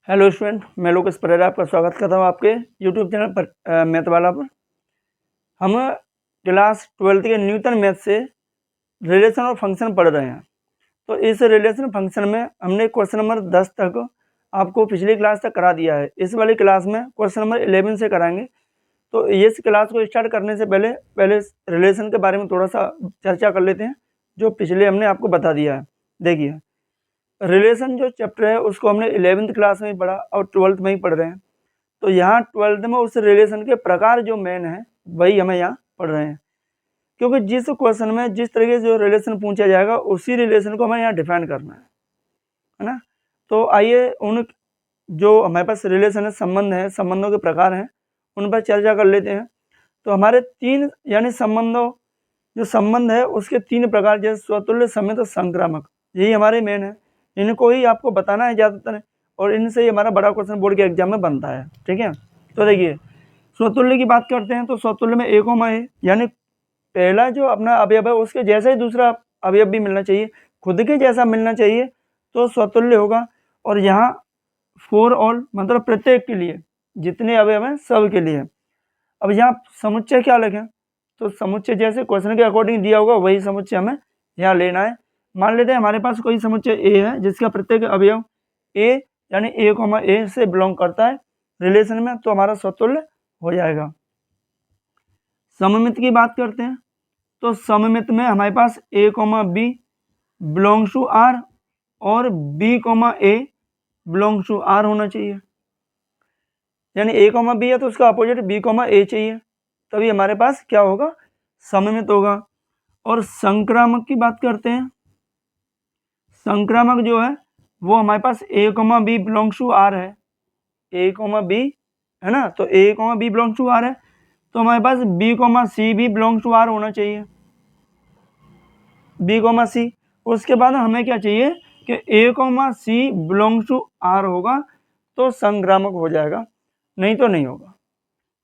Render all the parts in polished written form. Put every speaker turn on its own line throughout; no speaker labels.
Hello student, मैं लोकेश परेरा आपका स्वागत करता हूँ आपके यूट्यूब चैनल पर मैथ वाला पर। हम क्लास 12th के न्यूटन मैथ से रिलेशन और फंक्शन पढ़ रहे हैं। तो इस रिलेशन फंक्शन में हमने क्वेश्चन नंबर 10 तक आपको पिछली क्लास तक करा दिया है। इस वाली क्लास में क्वेश्चन नंबर 11 से कराएंगे। तो इस क्लास को स्टार्ट करने से पहले रिलेशन के बारे में थोड़ा सा चर्चा कर लेते हैं, जो पिछले हमने आपको बता दिया है। देखिए, रिलेशन जो चैप्टर है उसको हमने 11th क्लास में ही पढ़ा और 12th में ही पढ़ रहे हैं। तो यहाँ 12th में उस रिलेशन के प्रकार जो मेन है वही हमें यहाँ पढ़ रहे हैं, क्योंकि जिस क्वेश्चन में जिस तरीके से जो रिलेशन पूछा जाएगा उसी रिलेशन को हमें यहाँ डिफाइन करना है ना। तो आइए उन जो हमारे पास रिलेशन है, संबंध है, संबंधों के प्रकार हैं, उन पर चर्चा कर लेते हैं। तो हमारे तीन यानी संबंधों जो संबंध है उसके तीन प्रकार, जैसे स्वतुल्य, समित और संक्रामक, यही हमारे मेन है। इनको ही आपको बताना है ज़्यादातर, और इनसे ही हमारा बड़ा क्वेश्चन बोर्ड के एग्जाम में बनता है। ठीक है, तो देखिए स्वतुल्य की बात करते हैं। तो स्वतुल्य में एक ओमा है, यानी पहला जो अपना अवयव है उसके जैसा ही दूसरा अवयव भी मिलना चाहिए, खुद के जैसा मिलना चाहिए, तो स्वतुल्य होगा। और यहाँ फॉर ऑल मतलब प्रत्येक के लिए, जितने अवयव हैं सब के लिए। अब यहाँ समुच्चय क्या लिखें, तो समुच्चय जैसे क्वेश्चन के अकॉर्डिंग दिया होगा वही समुच्चय हमें यहाँ लेना है। मान लेते हैं हमारे पास कोई समुच्चय ए है जिसका प्रत्येक अवयव ए यानी ए कॉमा ए से बिलोंग करता है रिलेशन में, तो हमारा स्वतुल्य हो जाएगा। सममित की बात करते हैं। तो सममित में हमारे पास A comma B belongs to R और B comma A belongs to R होना चाहिए, यानी ए कॉमा बी है तो उसका अपोजिट बी कॉमा ए चाहिए, तभी हमारे पास क्या होगा, सममित होगा। और संक्रामक की बात करते हैं। संक्रामक जो है वो हमारे पास A comma B belongs to R है, ए कॉमा बी है ना, तो A comma B belongs to R है, तो हमारे पास बी कॉमा सी भी बिलोंग्स टू आर होना चाहिए, बी कॉमा सी। उसके बाद हमें क्या चाहिए कि A comma C belongs to R होगा तो संक्रामक हो जाएगा, नहीं तो नहीं होगा।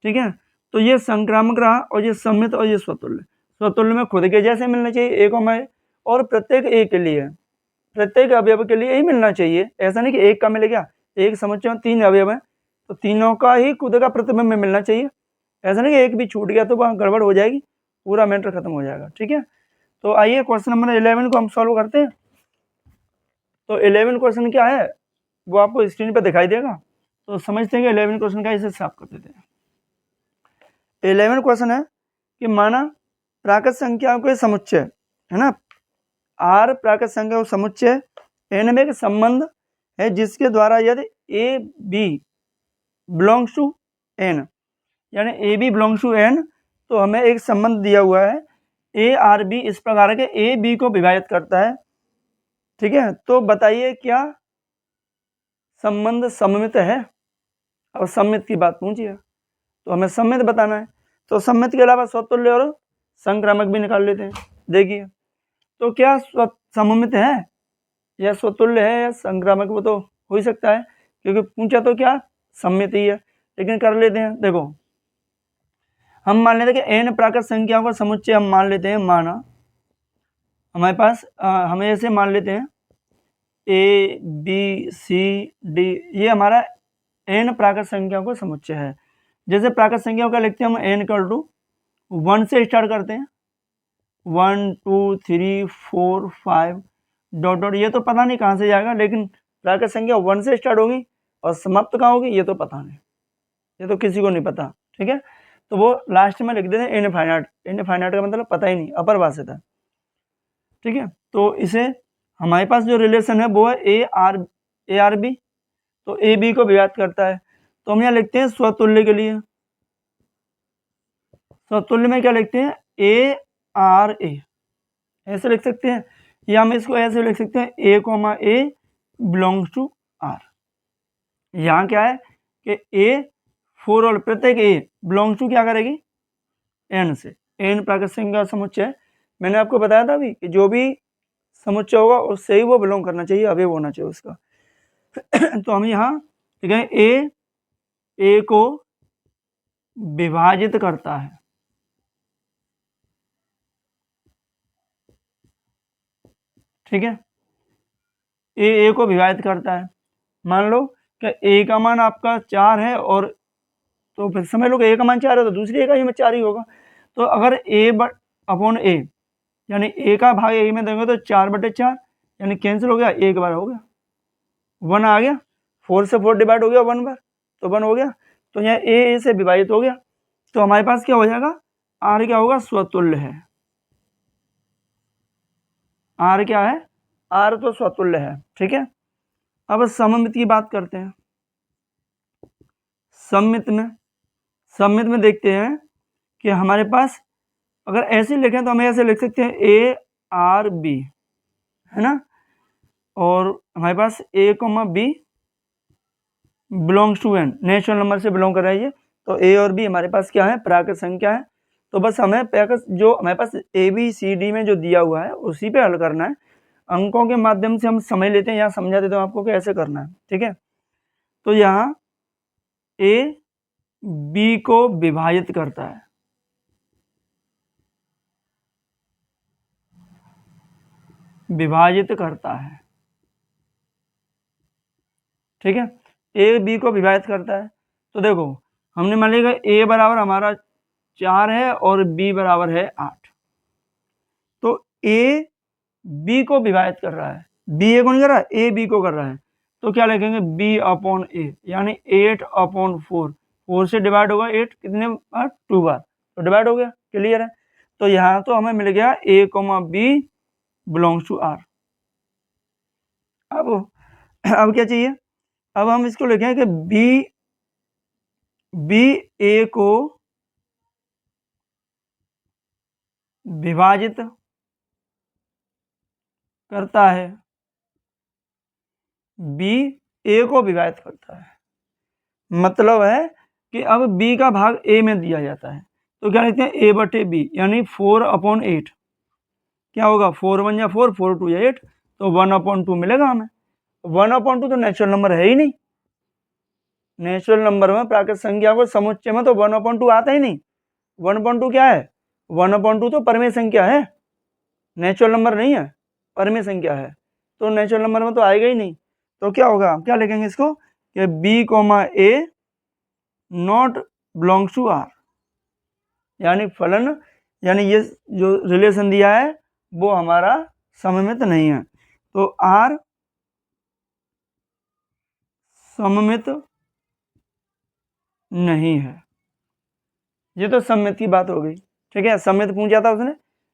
ठीक है, तो ये संक्रामक रहा। और ये सम्मित और ये स्वतुल्य। स्वतुल्य में खुद के जैसे मिलना चाहिए ए कॉमा ए, और प्रत्येक ए के लिए, प्रत्येक अवयव के लिए ही मिलना चाहिए। ऐसा नहीं कि एक का मिलेगा, एक समुच्चय में तीन अवयव हैं तो तीनों का ही खुद का प्रतिबिंब मिलना चाहिए। ऐसा नहीं कि एक भी छूट गया तो वहाँ गड़बड़ हो जाएगी, पूरा मैटर खत्म हो जाएगा। ठीक है, तो आइए क्वेश्चन नंबर 11 को हम सॉल्व करते हैं। तो 11 क्वेश्चन क्या है वो आपको स्क्रीन पर दिखाई देगा, तो समझते हैं कि 11 क्वेश्चन का इसे साफ कर देते हैं। 11 क्वेश्चन है कि माना प्राकृत संख्याओं के समुच्चय है ना, आर प्राकृत संख्या समुच्चय एन में एक संबंध है जिसके द्वारा यदि A B belongs to N, यानी A B belongs to N, तो हमें एक संबंध दिया हुआ है ए आर बी इस प्रकार के ए बी को विभाजित करता है। ठीक है, तो बताइए क्या संबंध सममित है। अब सममित की बात पूछिए तो हमें सममित बताना है, तो सममित के अलावा स्वतुल्य और संक्रामक भी निकाल लेते हैं। देखिए, तो क्या सममित है या स्वतुल्य है या संक्रामक, वो तो हो ही सकता है क्योंकि पूछा तो क्या सममित ही है, लेकिन कर लेते हैं। देखो, हम मान लेते हैं कि n प्राकृत संख्याओं का समुच्चय हम मान लेते हैं, माना हमारे पास हमें ऐसे मान लेते हैं ए बी सी डी, ये हमारा n प्राकृत संख्याओं का समुच्चय है। जैसे प्राकृत संख्याओं का लिखते हैं हम n इक्वल टू 1 से स्टार्ट करते हैं, 1 2 3 4 5 डॉट डॉट, ये तो पता नहीं कहाँ से जाएगा, लेकिन प्राकृत संख्या 1 से स्टार्ट होगी और समाप्त कहाँ होगी ये तो पता नहीं, ये तो किसी को नहीं पता। ठीक है, तो वो लास्ट में लिख देते हैं इनफाइनाइट। इनफाइनाइट का मतलब पता ही नहीं, अपरिभाषित है। ठीक है, तो इसे हमारे पास जो रिलेशन है वो है ए आर बी, तो ए बी को विभाजित करता है। तो हम यहाँ लिखते हैं स्वतुल्य के लिए, स्वतुल्य में क्या लिखते हैं ए आर ए, ऐसे लिख सकते हैं, या हम इसको ऐसे लिख सकते हैं A comma A belongs to R. यहाँ क्या है कि ए फॉर ऑल प्रत्येक ए बिलोंग्स टू क्या करेगी एन से, एन प्राकृत संख्या समुच्चय। मैंने आपको बताया था अभी कि जो भी समुच्चय होगा उससे ही वो बिलोंग करना चाहिए, अवयव होना चाहिए उसका। तो हम यहाँ ठीक है ए को विभाजित करता है। ठीक है, ए को विभाजित करता है। मान लो कि ए का मान आपका 4 है, और तो फिर समझ लो कि ए का मान 4 है तो दूसरी इकाई में 4 ही होगा। तो अगर ए अपॉन ए यानी ए का भाग ए में देंगे तो 4/4 यानी कैंसिल हो गया, एक बार हो गया 1 आ गया, 4 से 4 डिवाइड हो गया 1 बार, तो 1 हो गया। तो यहाँ ए से विभाजित हो गया, तो हमारे पास क्या हो जाएगा, आर क्या होगा, स्वतुल्य है। आर क्या है, आर तो स्वतुल्य है। ठीक है, अब सममित की बात करते हैं। सममित में देखते हैं कि हमारे पास अगर ऐसे लिखें तो हम ऐसे लिख सकते हैं ए आर बी, है ना, और हमारे पास A comma B belongs to N, natural number से बिलोंग कर रहा है ये, तो ए और बी हमारे पास क्या है, प्राकृत संख्या है। तो बस हमें जो हमारे पास ए बी सी डी में जो दिया हुआ है उसी पे हल करना है। अंकों के माध्यम से हम समझ लेते हैं, यहाँ समझा देता हूँ आपको कि ऐसे करना है। ठीक है, तो यहाँ ए बी को विभाजित करता है, ठीक है, ए बी को विभाजित करता है। तो देखो हमने मान लिया ए बराबर हमारा 4 है और बी बराबर है 8, तो ए बी को विभाजित कर रहा है, बी ए को नहीं कर रहा है, ए बी को कर रहा है। तो क्या लिखेंगे, बी अपॉन ए यानी 8/4, 4 से डिवाइड होगा 8 कितने बार, 2 बार, तो डिवाइड हो गया, क्लियर है। तो यहाँ तो हमें मिल गया A comma B belongs to R. अब क्या चाहिए, अब हम इसको लिखें कि बी ए को विभाजित करता है, बी ए को विभाजित करता है, मतलब है कि अब बी का भाग ए में दिया जाता है, तो क्या लिखते हैं ए बटे बी यानी 4/8, क्या होगा 4 1 या 4, 4 2 या 8, तो 1/2 मिलेगा हमें। 1/2 तो नेचुरल नंबर है ही नहीं, नेचुरल नंबर में प्राकृत संख्या को समुच्चय में तो 1/2 आता ही नहीं। 1/2 क्या है, 1/2 तो परमेय संख्या है, नेचुरल नंबर नहीं है, परमेय संख्या है, तो नेचुरल नंबर में तो आएगा ही नहीं। तो क्या होगा, क्या लिखेंगे इसको कि B comma A not belongs to R, यानी फलन, यानी ये जो रिलेशन दिया है वो हमारा सममित नहीं है, तो आर सममित नहीं है। ये तो सम्मित की बात हो गई, ठीक है, सम्मित पूछा था उसने,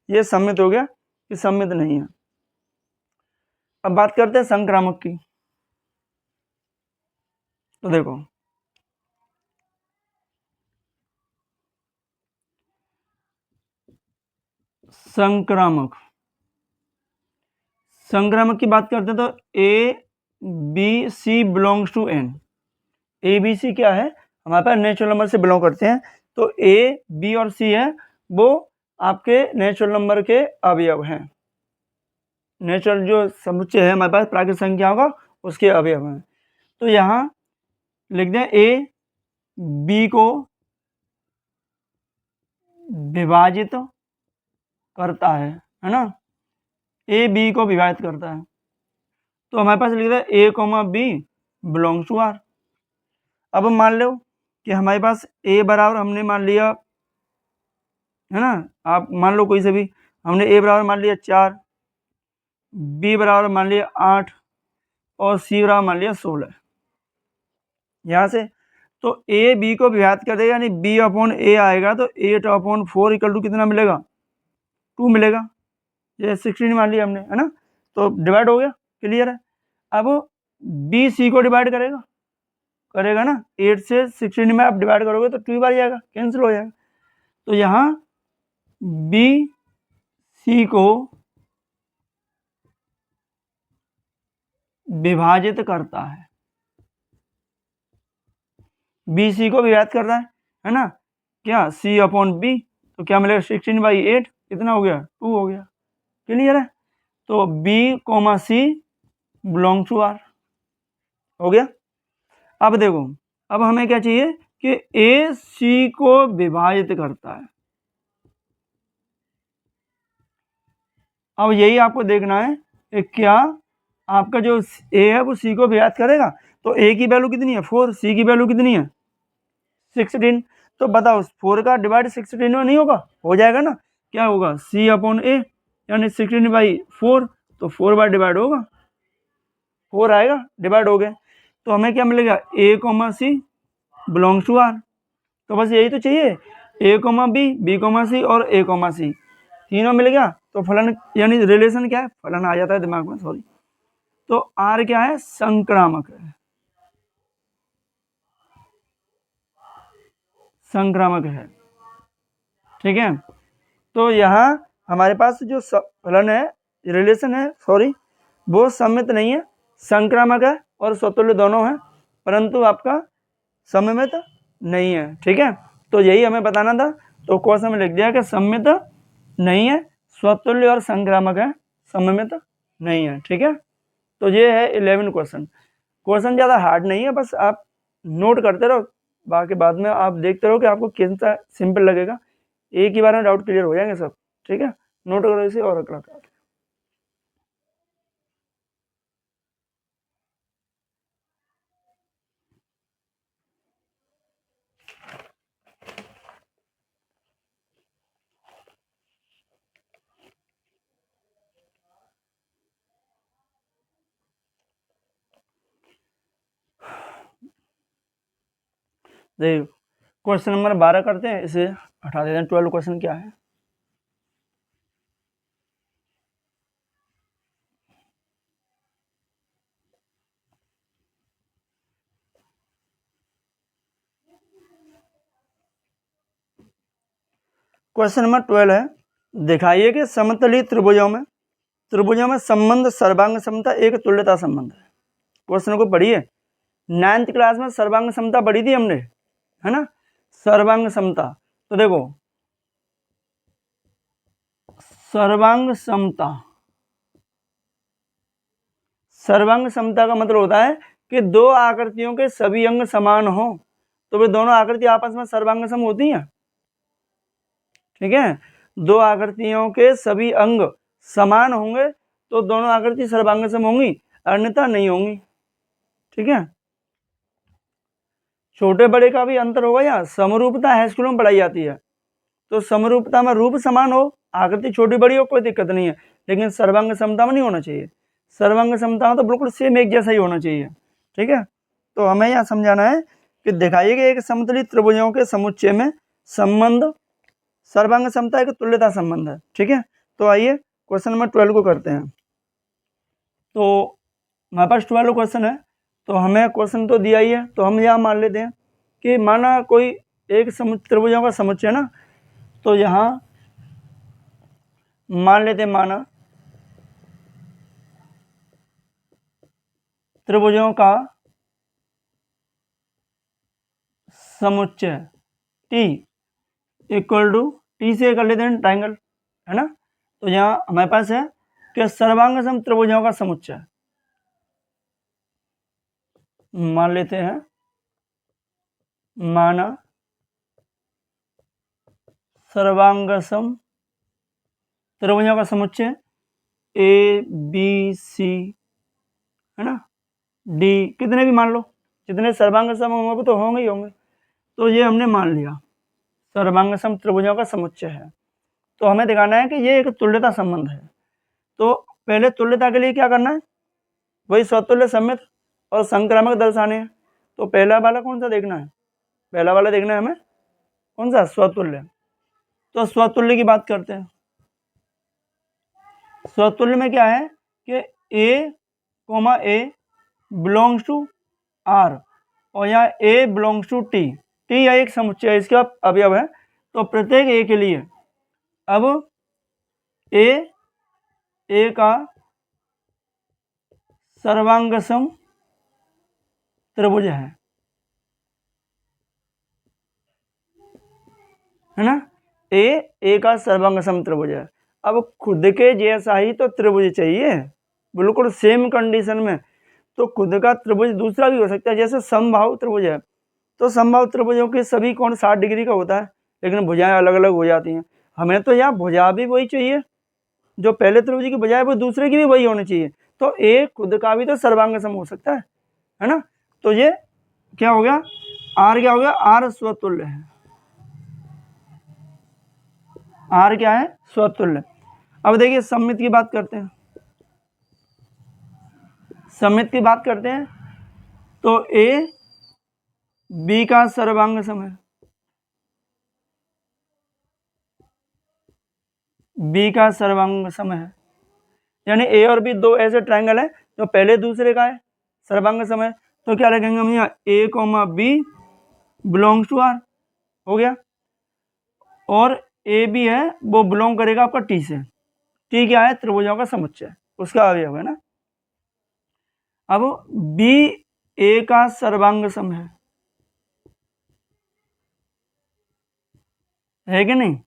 ये सम्मित हो गया कि सम्मित नहीं है। अब बात करते हैं संक्रामक की। तो देखो संक्रामक की बात करते हैं तो A B C belongs to N, A B C क्या है, हमारे पास नेचुरल नंबर से बिलोंग करते हैं, तो ए बी और सी है वो आपके नेचुरल नंबर के अवयव हैं, नेचुरल जो समुच्चय है हमारे पास प्राकृत संख्या का उसके अवयव हैं। तो यहाँ लिख दें ए बी को विभाजित करता है ना, ए बी को विभाजित करता है, तो हमारे पास लिख दें A comma B belongs to R. अब मान लो कि हमारे पास ए बराबर हमने मान लिया, है ना, आप मान लो कोई से भी, हमने ए बराबर मान लिया 4, बी बराबर मान लिया 8 और सी बराबर मान लिया 16, यहाँ से तो ए बी को विभाजित कर देगा यानी बी अपॉन ए आएगा, तो 8/4 इक्वल टू कितना मिलेगा, 2 मिलेगा, ये 16 मान लिया हमने, है ना, तो डिवाइड हो गया, क्लियर है। अब बी सी को डिवाइड करेगा ना, 8 से 16 में आप डिवाइड करोगे तो 2 बार जाएगा, कैंसिल हो जाएगा, तो यहाँ बी सी को विभाजित करता है, बी सी को विभाजित कर रहा है ना, क्या सी अपॉन बी, तो क्या मिलेगा 16/8 कितना हो गया, 2 हो गया, क्लियर है। तो B comma C belong to R हो गया। अब देखो, अब हमें क्या चाहिए कि ए सी को विभाजित करता है, अब यही आपको देखना है कि क्या आपका जो ए है वो सी को भी याद करेगा। तो ए की वैल्यू कितनी है 4, सी की वैल्यू कितनी है 16। तो बताओ 4 का डिवाइड 16 में नहीं होगा, हो जाएगा ना, क्या होगा सी अपॉन ए, यानी 16/4, तो 4 बार डिवाइड होगा, 4 आएगा, डिवाइड हो गए। तो हमें क्या मिलेगा A comma C belongs to R. तो बस यही तो चाहिए, A comma B, B comma C और ए कॉमा सी तीनों मिल गया तो फलन, यानी रिलेशन क्या है, फलन आ जाता है दिमाग में, सॉरी। तो आर क्या है, संक्रामक है, संक्रामक है, ठीक है। तो यहाँ हमारे पास जो फलन है, रिलेशन है, सॉरी, वो सम्मित नहीं है, संक्रामक है और स्वतुल्य दोनों है, परंतु आपका सममित नहीं है, ठीक है। तो यही हमें बताना था। तो क्वेश्चन में लिख दिया कि सम्मित नहीं है, स्वतुल्य और संक्रामक है, सममित नहीं है, ठीक है। तो ये है 11 क्वेश्चन। क्वेश्चन ज़्यादा हार्ड नहीं है, बस आप नोट करते रहो, बाकी बाद में आप देखते रहो कि आपको किन सा सिंपल लगेगा। एक ही बार में डाउट क्लियर हो जाएंगे सब, ठीक है। नोट करो इसे और अगला क्लास। देखिए क्वेश्चन नंबर 12 करते हैं, इसे हटा देते हैं। 12 क्वेश्चन क्या है, क्वेश्चन नंबर 12 है, दिखाइए कि समतली त्रिभुजों में संबंध सर्वांग समता एक तुल्यता संबंध है। क्वेश्चन को पढ़िए, 9th क्लास में सर्वांग समता पढ़ी थी हमने, है ना, सर्वांग समता। तो देखो सर्वांग समता, सर्वांग समता का मतलब होता है कि दो आकृतियों के सभी अंग समान हो, तो वे दोनों आकृति आपस में सर्वांग सम होती हैं, ठीक है। दो आकृतियों के सभी अंग समान होंगे तो दोनों आकृति सर्वांग सम होंगी, अन्यथा नहीं होंगी, ठीक है। छोटे बड़े का भी अंतर होगा, या समरूपता हाई स्कूल में पढ़ाई जाती है, तो समरूपता में रूप समान हो, आकृति छोटी बड़ी हो, कोई दिक्कत नहीं है, लेकिन सर्वांग समता में नहीं होना चाहिए। सर्वांग समता में तो बिल्कुल सेम एक जैसा ही होना चाहिए, ठीक है। तो हमें यहाँ समझाना है कि दिखाइए कि एक समतली त्रिभुजों के समुच्चय में संबंध सर्वांग समता एक तुल्यता संबंध है, ठीक है। तो आइए क्वेश्चन नंबर 12 को करते हैं। तो हमारे पास 12 क्वेश्चन है, तो हमें क्वेश्चन तो दिया ही है, तो हम यहाँ मान लेते हैं कि माना कोई एक त्रिभुजों का समुच्चय ना, तो यहाँ मान लेते हैं, माना त्रिभुजों का समुच्चय टी इक्वल टू, टी से कर लेते हैं ट्राइंगल, है ना। तो यहाँ हमारे पास है कि सर्वांग सम त्रिभुजों का समुच्चय, मान लेते हैं, माना सर्वांग सम त्रिभुजों का समुच्चय ए बी सी, है ना, डी, कितने भी मान लो, जितने सर्वांग सम होंगे तो होंगे ही होंगे। तो ये हमने मान लिया सर्वांग सम त्रिभुजों का समुच्चय है। तो हमें दिखाना है कि ये एक तुल्यता संबंध है। तो पहले तुल्यता के लिए क्या करना है, वही स्वतुल्य सम्मित और संक्रामक दर्शाने हैं। तो पहला वाला कौन सा देखना है, पहला वाला देखना है हमें, कौन सा, स्वतुल्य। तो स्वतुल्य की बात करते हैं। स्वतुल्य में क्या है कि A comma A belongs to R, और यहाँ A belongs to T, T है एक समुच्चय, इसका अवयव है। तो प्रत्येक ए के लिए अब ए का सर्वांग सम त्रिभुज है ना, ए का सर्वांग सम त्रिभुज है। अब खुद के जैसा ही तो त्रिभुज चाहिए, बिल्कुल सेम कंडीशन में। तो खुद का त्रिभुज दूसरा भी हो सकता है, जैसे समबाहु त्रिभुज है, तो समबाहु त्रिभुजों के सभी कोण 60 डिग्री का होता है, लेकिन भुजाएं अलग अलग हो जाती हैं। हमें तो यहाँ भुजा भी वही चाहिए, जो पहले त्रिभुज की भुजा है वो दूसरे की भी वही होनी चाहिए, तो ए खुद का भी तो सर्वांग सम हो सकता है ना। तो ये क्या हो गया, आर क्या हो गया, आर स्वतुल्य है, आर क्या है, स्वतुल्य। अब देखिए सममित की बात करते हैं, सममित की बात करते हैं तो ए बी का सर्वांग सम है, बी का सर्वांग सम है, यानी ए और बी दो ऐसे ट्रायंगल है जो पहले दूसरे का है, सर्वांग सम है। तो क्या लिखेंगे हम यहाँ, A comma B belongs to R, हो गया। और ए बी है वो बिलोंग करेगा आपका टी से, टी क्या है, त्रिभुजों का समुच्चय, उसका अवयव है ना। अब बी ए का सर्वांग सम है कि नहीं,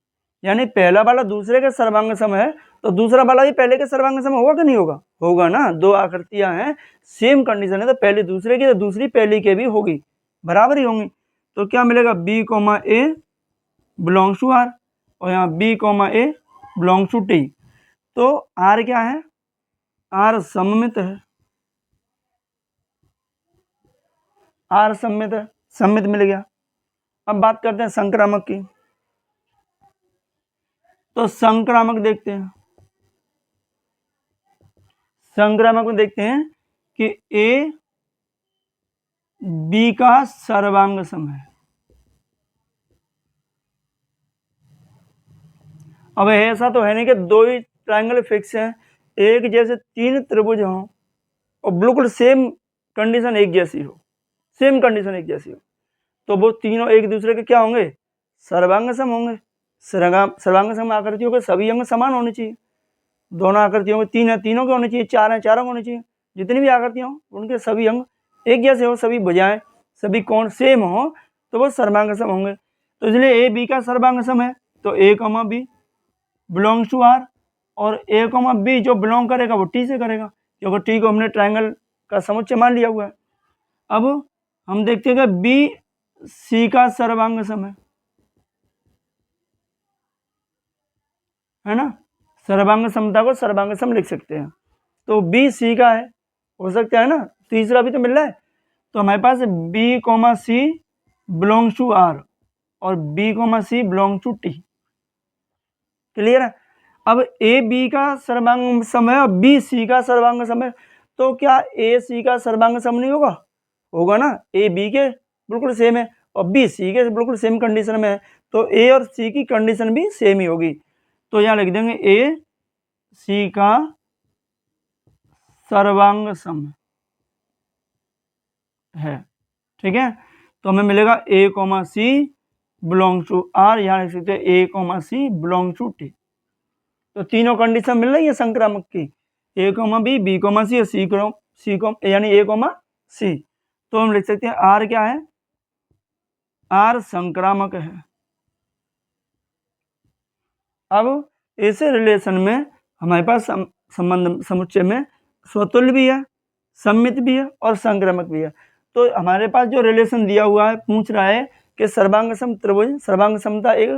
यानी पहला वाला दूसरे का सर्वांग सम है तो दूसरा वाला भी पहले के सर्वांग सम होगा कि नहीं होगा, होगा ना। दो आकृतियां हैं, सेम कंडीशन है, तो पहले दूसरे की तो दूसरी पहली के भी होगी, बराबर ही होंगी। तो क्या मिलेगा, B comma A belongs to R, और यहाँ B comma A belongs to T. तो आर क्या है, आर सममित है, आर सममित है, सममित मिल गया। अब बात करते हैं संक्रामक की, तो संक्रामक देखते हैं, संक्रामक में देखते हैं कि ए बी का सर्वांग सम है। अब ऐसा तो है नहीं कि दो ही ट्रायंगल फिक्स हैं, एक जैसे तीन त्रिभुज हों और बिल्कुल सेम कंडीशन एक जैसी हो, सेम कंडीशन एक जैसी हो, तो वो तीनों एक दूसरे के क्या होंगे, सर्वांग सम होंगे। सर्वांग सम आकृतियों के सभी अंग समान होने चाहिए, दोनों आकृतियों में तीन है तीनों के होने चाहिए, चार है चारों के होने चाहिए, जितनी भी आकृतियां हो उनके सभी अंग एक जैसे हो, सभी भुजाएं सभी कोण सेम हो, तो वो सर्वांग सम होंगे। तो इसलिए ए बी का सर्वांग सम है, तो A comma B belongs to R, और ए कॉमा बी जो बिलोंग करेगा वो टी से करेगा, क्योंकि टी को हमने ट्रायंगल का समुच्चय मान लिया हुआ है। अब हम देखते हैं कि बी सी का सर्वांग सम है ना, सर्वांग समता को सर्वांग सम लिख सकते हैं। तो बी सी का है, हो सकता है ना, तीसरा भी तो मिल रहा है। तो हमारे पास B comma C belongs to R और B comma C belongs to T, clear है। अब ए बी का सर्वांग सम है और बी सी का सर्वांग सम है, तो क्या ए सी का सर्वांग सम नहीं होगा, होगा ना, ए बी के बिल्कुल सेम है और बी सी के बिल्कुल सेम कंडीशन में है, तो ए और सी की कंडीशन भी सेम ही होगी। तो यहाँ लिख देंगे ए सी का सर्वांग सम है, ठीक है। तो हमें मिलेगा A comma C belong to R, यहाँ लिख सकते हैं A comma C belong to T. तो तीनों कंडीशन मिल रही है संक्रामक की, A comma B comma C और सी कॉमा यानी ए कॉमा सी। तो हम लिख सकते हैं आर क्या है, आर संक्रामक है। अब ऐसे रिलेशन में हमारे पास संबंध समुच्चय में स्वतुल्य भी है, सम्मित भी है और संक्रामक भी है। तो हमारे पास जो रिलेशन दिया हुआ है, पूछ रहा है कि सर्वांग सम त्रिभुज, सर्वांग समता एक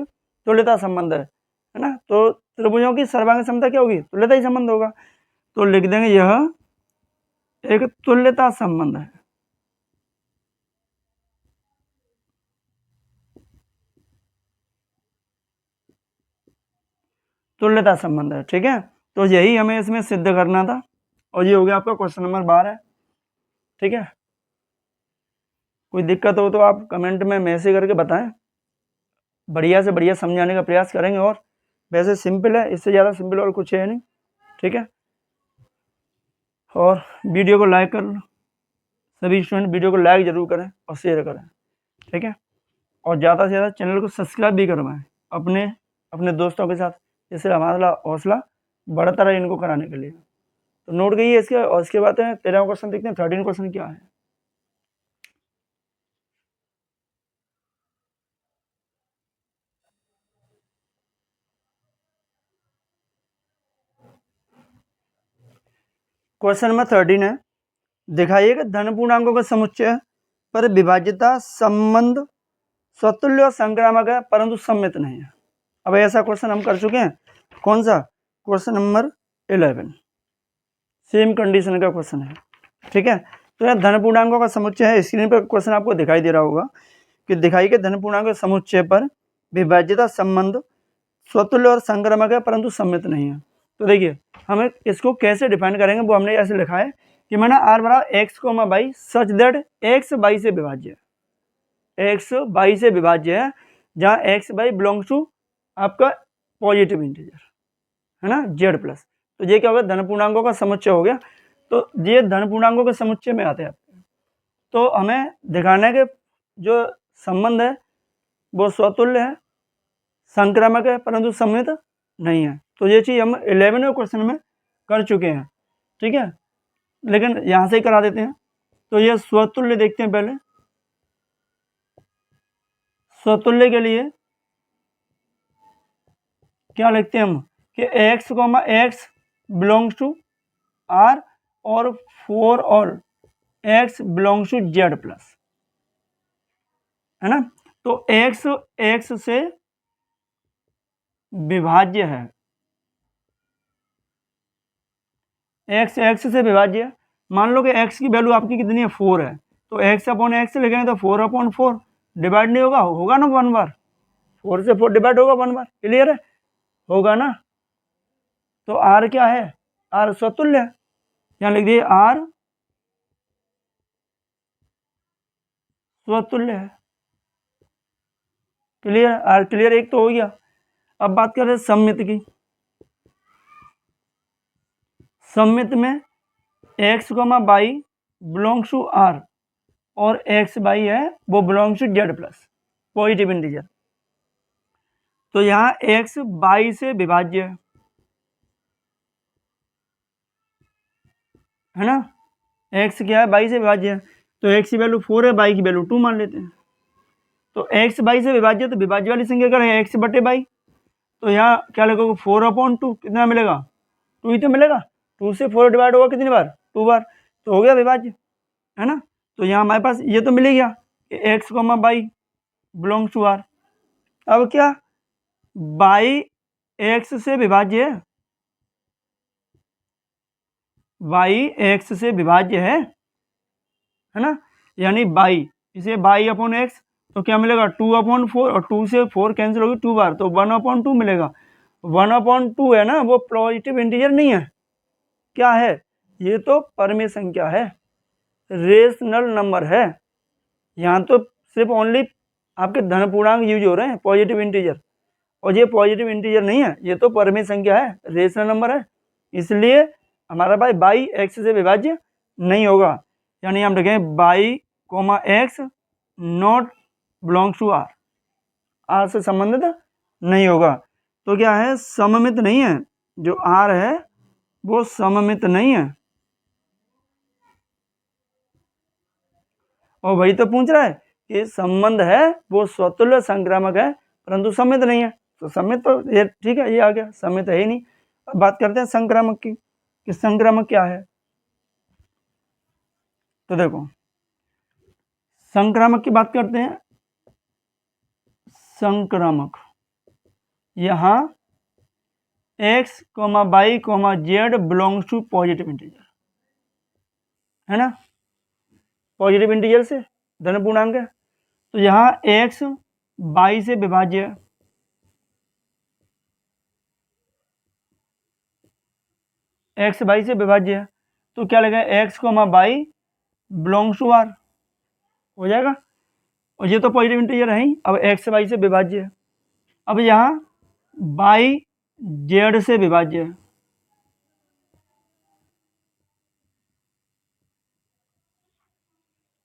तुल्यता संबंध है ना, तो त्रिभुजों की सर्वांग समता क्या होगी, तुल्यता ही संबंध होगा। तो लिख देंगे यह एक तुल्यता संबंध है, तुल्यता संबंध है, ठीक है। तो यही हमें इसमें सिद्ध करना था, और ये हो गया आपका क्वेश्चन नंबर 12, ठीक है। कोई दिक्कत हो तो आप कमेंट में मैसेज करके बताएं, बढ़िया से बढ़िया समझाने का प्रयास करेंगे। और वैसे सिंपल है, इससे ज़्यादा सिंपल और कुछ है नहीं, ठीक है। और वीडियो को लाइक कर लो, सभी स्टूडेंट वीडियो को लाइक जरूर करें और शेयर करें, ठीक है। और ज़्यादा से ज़्यादा चैनल को सब्सक्राइब भी करवाएं अपने अपने दोस्तों के साथ, जिससे हमारा हौसला बढ़ता रहे इनको कराने के लिए। तो नोट गई है इसके, और इसके बाद 13वां क्वेश्चन देखते हैं, 13 क्वेश्चन क्या है। क्वेश्चन नंबर 13 है, दिखाइए कि धन पूर्णांकों के समुच्चय पर विभाज्यता संबंध स्वतुल्य और संक्रामक है परंतु सम्मित नहीं है। अब ऐसा क्वेश्चन हम कर चुके हैं, कौन सा, क्वेश्चन नंबर 11, सेम कंडीशन का क्वेश्चन है, ठीक है। तो यह धन पूर्णांकों का समुच्चय है। स्क्रीन पर क्वेश्चन आपको दिखाई दे रहा होगा कि दिखाई के धन पूर्णांक समुच्चय पर विभाज्यता संबंध स्वतुल्य और संक्रामक है परंतु सम्मित नहीं है। तो देखिए हमें इसको कैसे डिफाइन करेंगे, वो हमने ऐसे लिखा है कि मैंने आर बराबर x comma y such that x y से विभाज्य है, एक्स बाई से विभाज्य है, जहाँ एक्स बाई बिलोंग्स टू आपका पॉजिटिव इंटीजर है ना, जेड प्लस। तो ये क्या होगा, धन पूर्णांकों का समुच्चय हो गया। तो ये धन पूर्णांकों के समुच्चय में आते हैं। तो हमें दिखाना है कि जो संबंध है वो स्वतुल्य है, संक्रामक है परंतु सम्मित नहीं है। तो ये चीज़ हम 11वें क्वेश्चन में कर चुके हैं, ठीक है, लेकिन यहाँ से ही करा देते हैं। तो ये स्वतुल्य देखते हैं पहले। स्वतुल्य के लिए क्या लिखते हैं हम कि x comma x belongs to r और for all x belongs to z plus, है ना। तो x x से विभाज्य है, x x से विभाज्य है। मान लो कि x की वैल्यू आपकी कितनी है, 4 है, तो x अपॉन x लिखेंगे तो 4 अपॉन 4 डिवाइड नहीं होगा, होगा ना 1 बार, 4 से 4 डिवाइड होगा 1 बार, क्लियर है, होगा ना। तो r क्या है, r स्वतुल्य है, यहाँ लिख दिए r स्वतुल्य है, क्लियर, r क्लियर, एक तो हो गया। अब बात कर रहे हैं सम्मित की। सम्मित में x comma y belongs to r और x बाई है वो belongs to z plus positive integer. तो यहाँ x बाई से विभाज्य है ना, x क्या है, बाई से विभाज्य है। तो x की वैल्यू 4 है, बाई की वैल्यू 2 मान लेते हैं। तो x बाई से विभाज्य, तो विभाज्य वाली संख्या करें x बटे बाई। तो यहाँ क्या लिखोगे, 4 अपॉन 2 कितना मिलेगा, 2 ही तो मिलेगा, 2 से 4 डिवाइड होगा कितनी बार, 2 बार, तो हो गया विभाज्य, है ना। तो यहाँ हमारे पास ये तो मिल गया कि x comma y belongs to r। अब क्या, बाई x से विभाज्य है, बाई x से विभाज्य है ना, यानी बाई, इसे बाई अपॉन एक्स, तो क्या मिलेगा 2 अपॉन 4, और 2 से 4 कैंसिल होगी 2 बार, तो 1 अपॉन 2 मिलेगा। 1 अपॉन 2 है ना, वो पॉजिटिव इंटीजर नहीं है, क्या है, ये तो परमेय संख्या है, रेशनल नंबर है। यहाँ तो सिर्फ ओनली आपके धन पूर्णांक यूज हो रहे हैं, पॉजिटिव इंटीजर, और ये पॉजिटिव इंटीजर नहीं है, ये तो परमेय संख्या है, रेशनल नंबर है, इसलिए हमारा भाई बाई एक्स से विभाज्य नहीं होगा। यानी हम लिखें y comma x not belongs to R, R से संबंधित नहीं होगा। तो क्या है, सममित नहीं है, जो आर है वो सममित नहीं है। और वही तो पूछ रहा है कि संबंध है वो स्वतुल्य संक्रामक है परंतु सम्मित नहीं है। तो सम्मित तो ये ठीक है, ये आ गया, सम्मित है ही नहीं। अब बात करते हैं संक्रामक की कि संक्रामक क्या है। तो देखो संक्रामक की बात करते हैं। संक्रामक यहाँ x comma y comma z belongs to positive integer, है ना, पॉजिटिव इंटीजर से धन पूर्णांक है। तो यहाँ x बाई से विभाज्य है, x बाई से विभाज्य है, तो क्या लगेगा x comma y belongs to R, हो जाएगा। और ये तो पॉजिटिव इंटीजर है ही, अब x बाई से विभाज्य है। अब यहाँ बाई जेड से विभाज्य है,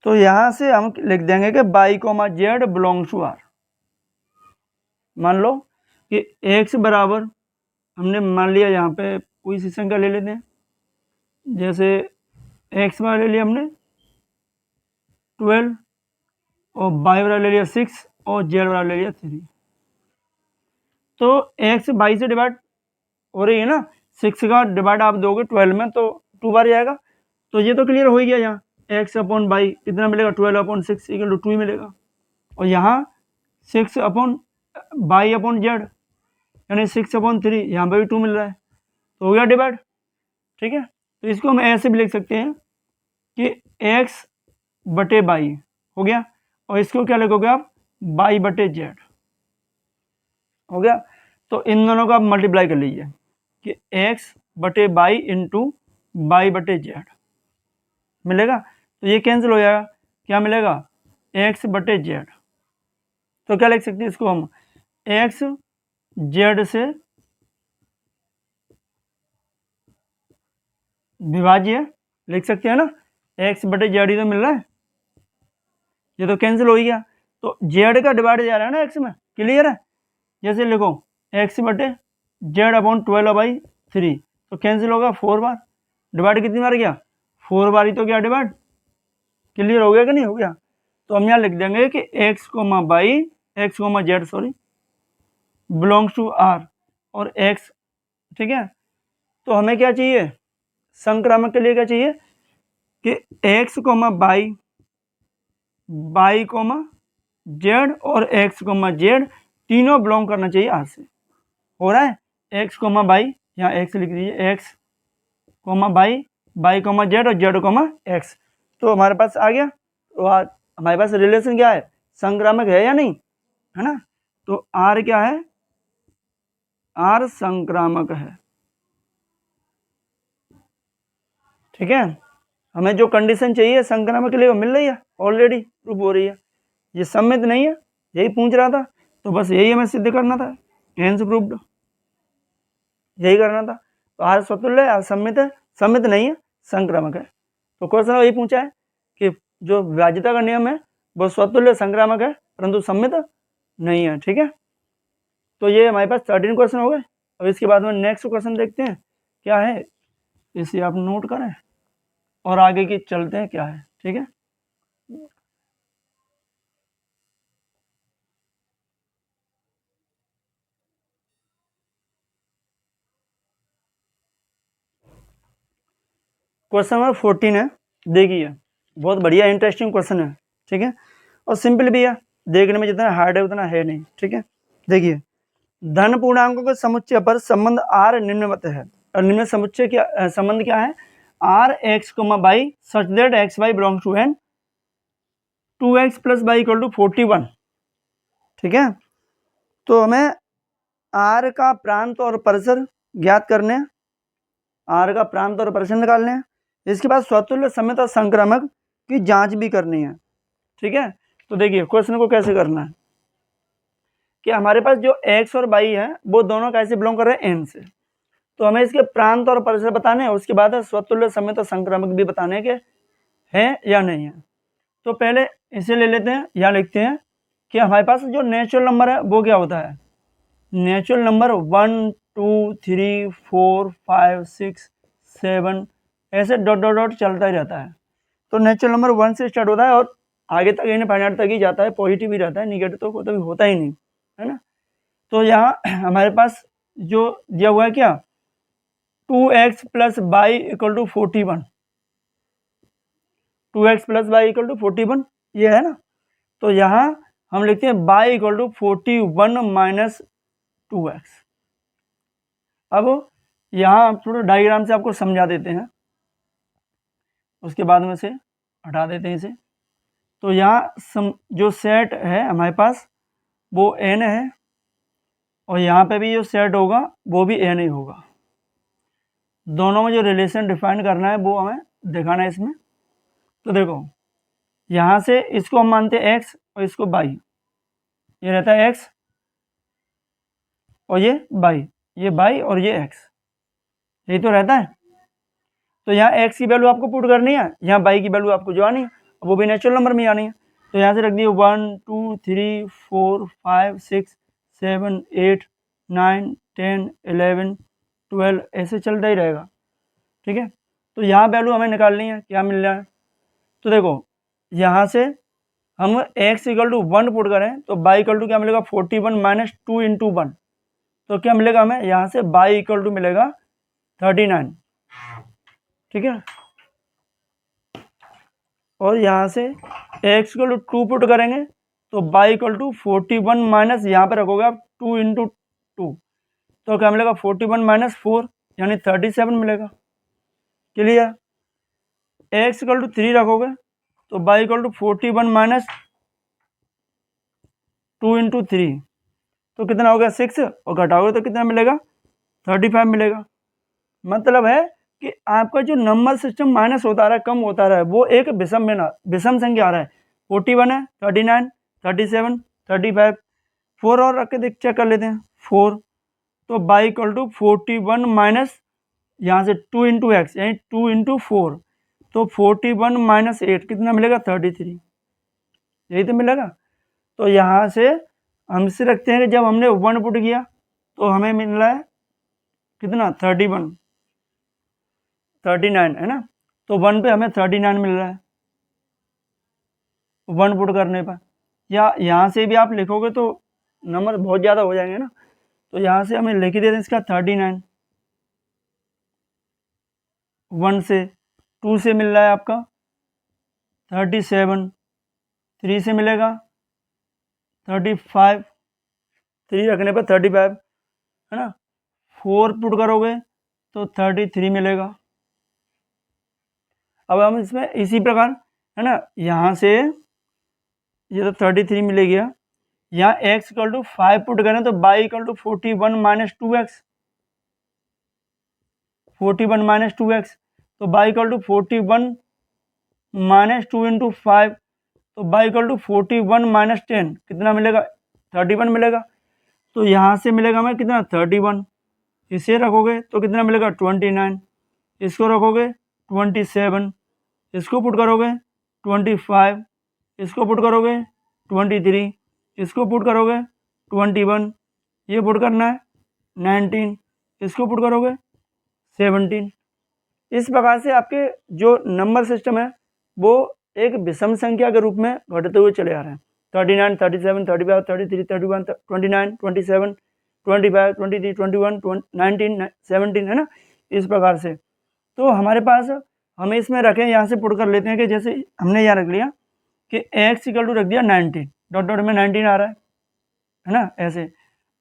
तो यहाँ से हम लिख देंगे कि y comma z belongs to R. मान लो कि x बराबर, हमने मान लिया यहाँ पे कोई सी संख्या ले लेते हैं, जैसे x बार ले लिया हमने 12 और बाई बराबर ले लिया 6 और जेड बराबर ले लिया 3। तो x बाई से डिवाइड हो रही है ना, 6 का डिवाइड आप दोगे 12 में तो 2 बार जाएगा, तो ये तो क्लियर हो ही गया। यहाँ x अपॉन बाई कितना मिलेगा, 12 अपॉन 6 इक्वल टू 2 ही मिलेगा। और यहाँ 6 अपॉन बाई अपॉन जेड यानी 6 अपॉन 3, यहाँ पर भी 2 मिल रहा है, तो हो गया डिवाइड, ठीक है। तो इसको हम ऐसे भी लिख सकते हैं कि एक्स बटे बाई हो गया, और इसको क्या लिखोगे आप, बाई बटे जेड हो गया। तो इन दोनों का आप मल्टीप्लाई कर लीजिए कि एक्स बटे बाई इंटू बाई बटे जेड मिलेगा। तो ये कैंसिल हो जाएगा, क्या मिलेगा, एक्स बटे जेड। तो क्या लिख सकते हैं इसको हम, एक्स जेड से विभाज्य लिख सकते हैं ना, एक्स बटे जेड ही तो मिल रहा है, ये तो कैंसिल हो ही गया। तो जेड का डिवाइड जा रहा है ना एक्स में, क्लियर है। जैसे लिखो एक्स बटे जेड अपॉन 12/3, तो कैंसिल होगा 4 बार, डिवाइड कितनी बार गया, 4 बार ही तो क्या डिवाइड, क्लियर हो गया कि नहीं हो गया। तो हम यहाँ लिख देंगे कि x comma y, x comma z sorry, belongs to R और एक्स, ठीक है। तो हमें क्या चाहिए, संक्रामक के लिए क्या चाहिए कि x comma y, y comma z और एक्स कोमा जेड तीनों बिलोंग करना चाहिए आर से। हो रहा है, एक्स कोमा बाई, यहाँ एक्स लिख दीजिए, x comma y, y comma z और जेड कोमा एक्स। तो हमारे पास आ गया। तो हमारे पास रिलेशन क्या है, संक्रामक है या नहीं, है ना। तो आर क्या है, आर संक्रामक है, ठीक है। हमें जो कंडीशन चाहिए संक्रामक के लिए वो मिल रही है, ऑलरेडी प्रूफ हो रही है। ये सम्मित नहीं है, यही पूछ रहा था, तो बस यही हमें सिद्ध करना था, हेंस प्रूव्ड, यही करना था। तो आर स्वतुल्य है, आर सम्मित है, सम्मित नहीं है, संक्रामक है। तो क्वेश्चन यही पूछा है कि जो विभाज्यता का नियम है वो स्वतुल्य संक्रामक है परंतु सम्मित नहीं है, ठीक है। तो ये हमारे पास 13 क्वेश्चन हो गए। अब इसके बाद में नेक्स्ट क्वेश्चन देखते हैं क्या है, इसे आप नोट करें और आगे की चलते हैं क्या है, ठीक है। क्वेश्चन नंबर 14 है, देखिए बहुत बढ़िया इंटरेस्टिंग क्वेश्चन है, ठीक है, और सिंपल भी है, देखने में जितना हार्ड है उतना है नहीं, ठीक है। देखिए धन पूर्णांकों के समुच्चय पर संबंध आर निम्नवत है, और निम्न समुच्चय क्या संबंध क्या है, R x comma y such that x y belongs to N 2x plus y equal to 41, ठीक है। तो हमें आर का प्रांत और परिसर ज्ञात करने हैं, आर का प्रांत और परिसर निकालने हैं, इसके बाद स्वतुल्य सम्मित और संक्रामक की जांच भी करनी है, ठीक है। तो देखिए क्वेश्चन को कैसे करना है कि हमारे पास जो x और y है वो दोनों कैसे बिलोंग कर रहे हैं n से, तो हमें इसके प्रांत और परिसर बताने हैं, उसके बाद स्वतुल्य सम्मित और संक्रामक भी बताने के हैं या नहीं है। तो पहले इसे ले लेते हैं, यहाँ लिखते हैं कि हमारे पास जो नेचुरल नंबर है वो क्या होता है, नेचुरल नंबर 1 2 3 4 5 6 7 ऐसे डॉट डॉट डॉट चलता ही रहता है। तो नेचुरल नंबर 1 से स्टार्ट होता है और आगे तक इनफाइनाइट तक ही जाता है, पॉजिटिव ही रहता है, निगेटिव तो कभी होता ही नहीं, है ना। तो यहाँ हमारे पास जो दिया हुआ है क्या, 2x plus y equal to 41, 2x plus y equal to 41 ये है ना। तो यहाँ हम लिखते हैं by equal to 41 minus 2x। अब यहाँ थोड़ा डायग्राम से आपको समझा देते हैं, उसके बाद में से हटा देते हैं इसे। तो यहाँ जो सेट है हमारे पास वो n है, और यहाँ पे भी जो सेट होगा वो भी n ही होगा। दोनों में जो रिलेशन डिफाइन करना है वो हमें दिखाना है इसमें। तो देखो यहाँ से इसको हम मानते हैं x और इसको y, ये रहता है x और ये y और ये x, यही तो रहता है। तो यहाँ x की वैल्यू आपको पुट करनी है, यहाँ y की वैल्यू आपको जो आनी है वो भी नेचुरल नंबर में आनी है। तो यहाँ से रख दिए 1 2 3 4 5 6 7 8 9 10 11 12 ऐसे चलता ही रहेगा, ठीक है। तो यहाँ वैल्यू हमें निकालनी है, क्या मिल रहा है। तो देखो यहाँ से हम x इक्वल टू 1 पुट करें तो y इक्वल टू क्या मिलेगा 41 माइनस 2 इंटू 1, तो क्या मिलेगा हमें यहाँ से y इक्वल टू मिलेगा 39, ठीक है। और यहाँ से x इक्वल टू 2 पुट करेंगे तो y इक्वल टू 41 माइनस यहाँ पे रखोगे आप 2 इंटू 2, तो क्या मिलेगा 41 माइनस 4 यानी 37 मिलेगा, क्लियर। एक्स इक्वल टू 3 रखोगे तो y equal to 41 minus 2 into 3 तो कितना हो गया 6, और घटाओगे तो कितना मिलेगा 35 मिलेगा। मतलब है कि आपका जो नंबर सिस्टम माइनस होता रहा है, कम होता रहा है, वो एक विषम संख्या आ रहा है। 41 है, 39, 37, 35, 4 और रख के चेक कर लेते हैं 4, तो बाई इक्वल टू 41 माइनस यहाँ से 2 इंटू एक्स यानी 2 इंटू 4, तो 41 माइनस 8 कितना मिलेगा 33, यही तो मिलेगा। तो यहाँ से हम इसे रखते हैं कि जब हमने 1 पुट किया तो हमें मिल रहा है कितना 39 है ना, तो 1 पे हमें 39 मिल रहा है 1 पुट करने पर। या यहाँ से भी आप लिखोगे तो नंबर बहुत ज़्यादा हो जाएंगे ना, तो यहाँ से हमें लिख ही देते हैं इसका 39, 1 से, 2 से मिल रहा है आपका 37, 3 से मिलेगा 35, 3 रखने पर 35 है ना, 4 पुट करोगे तो 33 मिलेगा। अब हम इसमें इसी प्रकार है ना, यहाँ से ये तो 33 मिल गया, यहाँ x इक्वल टू 5 पुट करें तो y equal to 41 minus 2x, 41 minus 2x, तो y equal to 41 minus 2 into 5, तो y इक्वल टू 41 माइनस 10 कितना मिलेगा 31 मिलेगा। तो यहाँ से मिलेगा हमें कितना 31, इसे रखोगे तो कितना मिलेगा 29, इसको रखोगे 27, इसको पुट करोगे 25, इसको पुट करोगे 23, इसको पुट करोगे 21, ये पुट करना है 19, इसको पुट करोगे 17। इस प्रकार से आपके जो नंबर सिस्टम है वो एक विषम संख्या के रूप में घटते हुए चले आ रहे हैं। 39, 37, 35, 33, 31, 29, 27, 25, 23, 21, 19, 17 है ना, इस प्रकार से। तो हमारे पास हमें इसमें रखें, यहाँ से पुट कर लेते हैं कि जैसे हमने यहाँ रख लिया कि x इक्वल टू रख दिया 19, डॉट डॉट में 19 आ रहा है ना, ऐसे।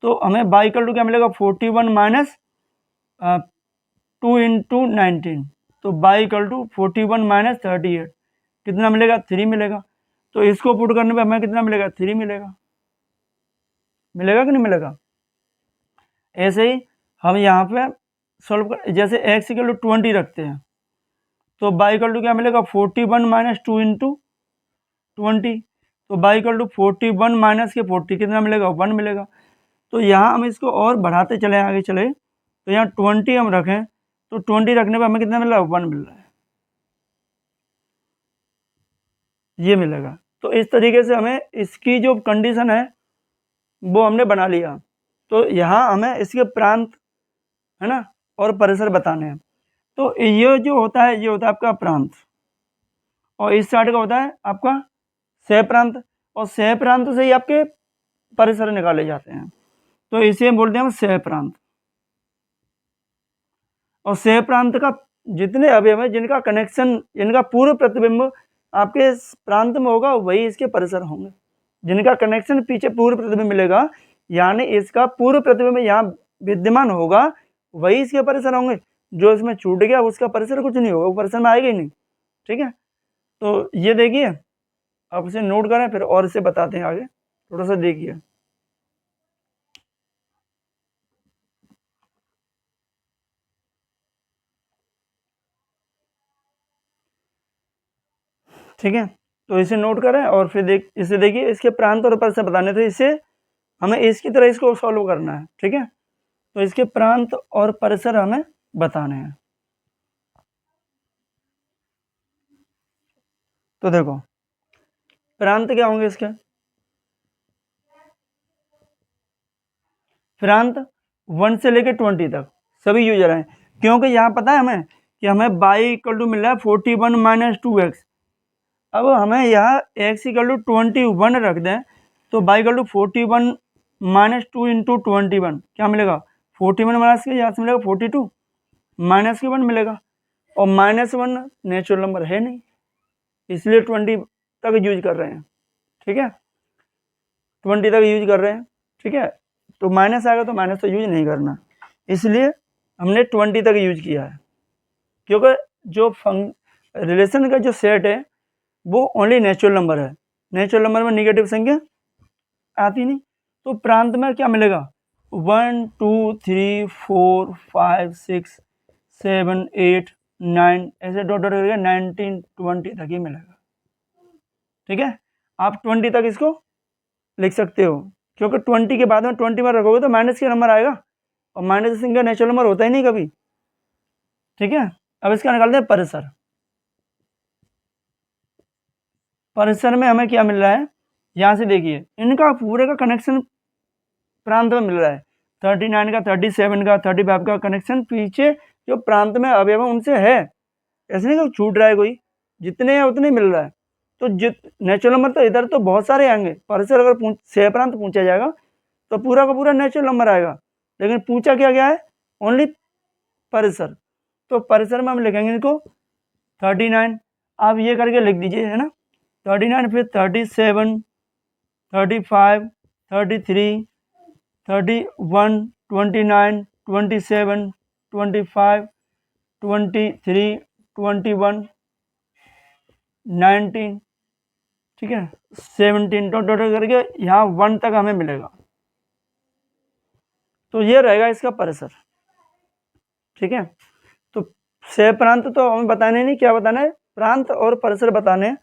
तो हमें y इक्वल टू क्या मिलेगा 41 माइनस 2 इंटू 19, तो y इक्वल टू 41 माइनस 38 कितना मिलेगा 3 मिलेगा। तो इसको पुट करने पे हमें कितना मिलेगा 3 मिलेगा, मिलेगा कि नहीं मिलेगा। ऐसे ही हम यहाँ पे सॉल्व कर, जैसे x इक्वल टू 20 रखते हैं तो y इक्वल टू क्या मिलेगा 41 माइनस 2 इंटू 20, तो y इक्वल टू 41 माइनस के 40 कितना मिलेगा 1 मिलेगा। तो यहाँ हम इसको और बढ़ाते चले आगे चले, तो यहाँ 20 हम रखें तो 20 रखने पर हमें कितना मिल रहा है 1 मिल रहा है, ये मिलेगा। तो इस तरीके से हमें इसकी जो कंडीशन है वो हमने बना लिया। तो यहाँ हमें इसके प्रांत है ना और परिसर बताने हैं। तो ये जो होता है ये होता है आपका प्रांत, और इस साइड का होता है आपका सह प्रांत, और सह प्रांत से ही आपके परिसर निकाले जाते हैं, तो इसे बोलते हैं हम सह प्रांत। और सह प्रांत का जितने अवयव है जिनका कनेक्शन, इनका पूर्व प्रतिबिंब आपके प्रांत में होगा वही इसके परिसर होंगे। जिनका कनेक्शन पीछे पूर्व प्रतिबिंब मिलेगा यानी इसका पूर्व प्रतिबिंब यहाँ विद्यमान होगा वही इसके परिसर होंगे। जो इसमें छूट गया उसका परिसर कुछ नहीं होगा, वो परिसर में आएगा ही नहीं। ठीक है, तो ये देखिए आप इसे नोट करें, फिर और इसे बताते हैं आगे, थोड़ा सा देखिए। ठीक है, तो इसे नोट करें और फिर इसे देखिए, इसके प्रांत और परिसर बताने थे, इसे हमें इसकी तरह इसको सॉल्व करना है। ठीक है, तो इसके प्रांत और परिसर हमें बताने हैं। तो देखो प्रांत क्या होंगे इसके, प्रांत 1 से लेकर 20 तक सभी यूजर हैं, क्योंकि यहाँ पता है हमें कि हमें y इक्वल टू मिल रहा है 41 माइनस 2x। अब हमें यहाँ x इक्वल टू 21 रख दें तो y equal to 41 minus 2 into 21 क्या मिलेगा 41 माइनस के यहाँ से मिलेगा 42 माइनस के 1 मिलेगा, और माइनस 1 नेचुरल नंबर है नहीं इसलिए 20 तक यूज कर रहे हैं। ठीक है, 20 तक यूज कर रहे हैं। ठीक है, तो माइनस आएगा तो माइनस तो यूज नहीं करना, इसलिए हमने 20 तक यूज किया है, क्योंकि जो रिलेशन का जो सेट है वो ओनली नेचुरल नंबर है, नेचुरल नंबर में निगेटिव संख्या आती नहीं। तो प्रांत में क्या मिलेगा 1 2 3 4 5 6 7 8 9 ऐसे डॉट डॉट करके 19 20 तक ही मिलेगा। ठीक है, आप 20 तक इसको लिख सकते हो, क्योंकि 20 के बाद में 20 में रखोगे तो माइनस का नंबर आएगा, और माइनस संख्या नेचुरल नंबर होता ही नहीं कभी। ठीक है, अब इसका निकालते हैं परिसर। परिसर में हमें क्या मिल रहा है, यहाँ से देखिए इनका पूरे का कनेक्शन प्रांत में मिल रहा है, 39 का 37 का 35 का कनेक्शन पीछे जो प्रांत में अवयव उनसे है, ऐसे नहीं कि छूट रहा है कोई, जितने हैं उतने मिल रहा है। तो नेचुरल नंबर तो इधर तो बहुत सारे आएंगे, परिसर अगर सह प्रांत पूछा जाएगा तो पूरा का पूरा नेचुरल नंबर आएगा, लेकिन पूछा क्या गया है ओनली परिसर। तो परिसर में हम लिखेंगे इनको 39, आप ये करके लिख दीजिए, है ना, 39 फिर 37 35 33 31 29 27 25 23 21 19, ठीक है 17 टोटल करके यहाँ 1 तक हमें मिलेगा। तो ये रहेगा इसका परिसर। ठीक है, तो सह प्रांत तो हमें बताने नहीं, क्या बताना है, प्रांत और परिसर बताने हैं।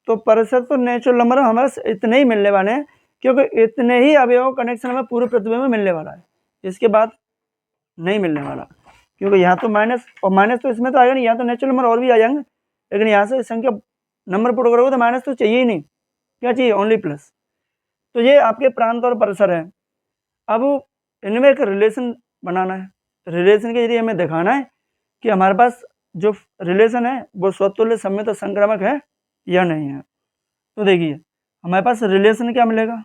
तो परिसर तो नेचुरल नंबर हमें इतने ही मिलने वाले हैं, क्योंकि इतने ही अवयव कनेक्शन हमें पूरे प्रतिबिंब में मिलने वाला है, इसके बाद नहीं मिलने वाला, क्योंकि यहाँ तो माइनस, और माइनस तो इसमें तो आएगा नहीं, यहाँ तो नेचुरल नंबर और भी आ जाएंगे, लेकिन यहाँ से संख्या नंबर पुट करोगे तो माइनस तो चाहिए ही नहीं, क्या चाहिए ओनली प्लस। तो ये आपके प्रांत और परिसर है। अब इनमें एक रिलेशन बनाना है, रिलेशन के जरिए हमें दिखाना है कि हमारे पास जो रिलेशन है वो स्वतुल्य सममित और संक्रामक है या नहीं है। तो देखिए हमारे पास रिलेशन क्या मिलेगा,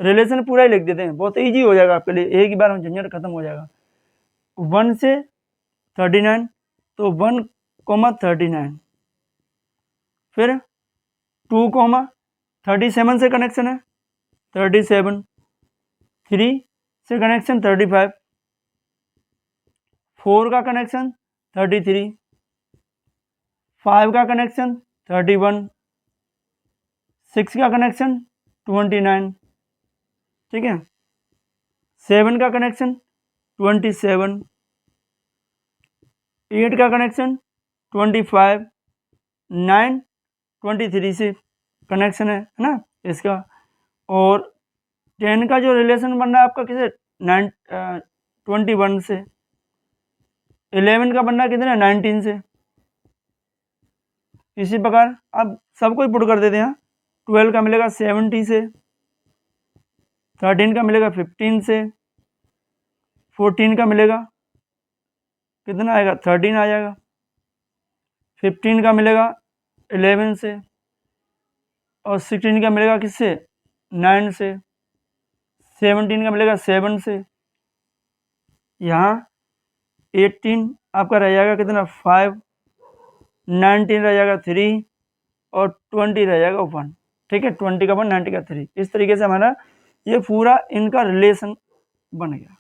रिलेशन पूरा ही लिख देते हैं, बहुत इजी हो जाएगा आपके लिए, एक ही बार में झंझट खत्म हो जाएगा। 1 से 39, तो 1 39, फिर 2 37 से कनेक्शन है 37, 3 से कनेक्शन 35, 4 का कनेक्शन 33, 5 का कनेक्शन 31, 6 का कनेक्शन 29, ठीक है 7 का कनेक्शन 27, 8 का कनेक्शन 25, 9 23 से कनेक्शन है ना इसका, और 10 का जो रिलेशन बन रहा है आपका किसे 21 से, 11 का बन रहा है कितने 19 से। इसी प्रकार अब सबको ही पुट कर देते हैं, 12 का मिलेगा 70 से, 13 का मिलेगा 15 से, 14 का मिलेगा कितना आएगा 13 आ जाएगा, 15 का मिलेगा 11 से, और 16 का मिलेगा किससे 9 से, 17 का मिलेगा 7 से, यहाँ 18 आपका रह जाएगा कितना 5, 19 रह जाएगा 3, और 20 रह जाएगा 1, ठीक है 20 का 1 90 का 3। इस तरीके से हमारा ये पूरा इनका रिलेशन बन गया।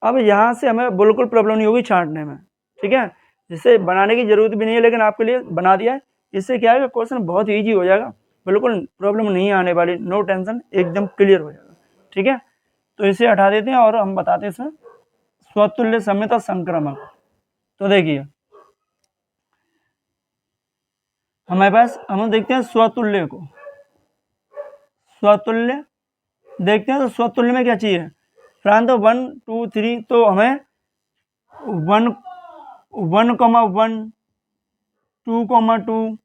अब यहाँ से हमें बिल्कुल प्रॉब्लम नहीं होगी छांटने में, ठीक है, जिससे बनाने की जरूरत भी नहीं है, लेकिन आपके लिए बना दिया है। इससे क्या है क्वेश्चन बहुत ईजी हो जाएगा, बिल्कुल प्रॉब्लम नहीं आने वाली, नो टेंशन, एकदम क्लियर हो जाएगा। ठीक है, तो इसे हटा देते हैं और हम बताते हैं स्वतुल्य सममित और संक्रामक। तो देखिए हमारे पास, हम देखते हैं स्वतुल्य को, स्वतुल्य देखते हैं तो स्वतुल्य में क्या चाहिए, प्रांत 1 2 3, तो हमें 1 1 2 2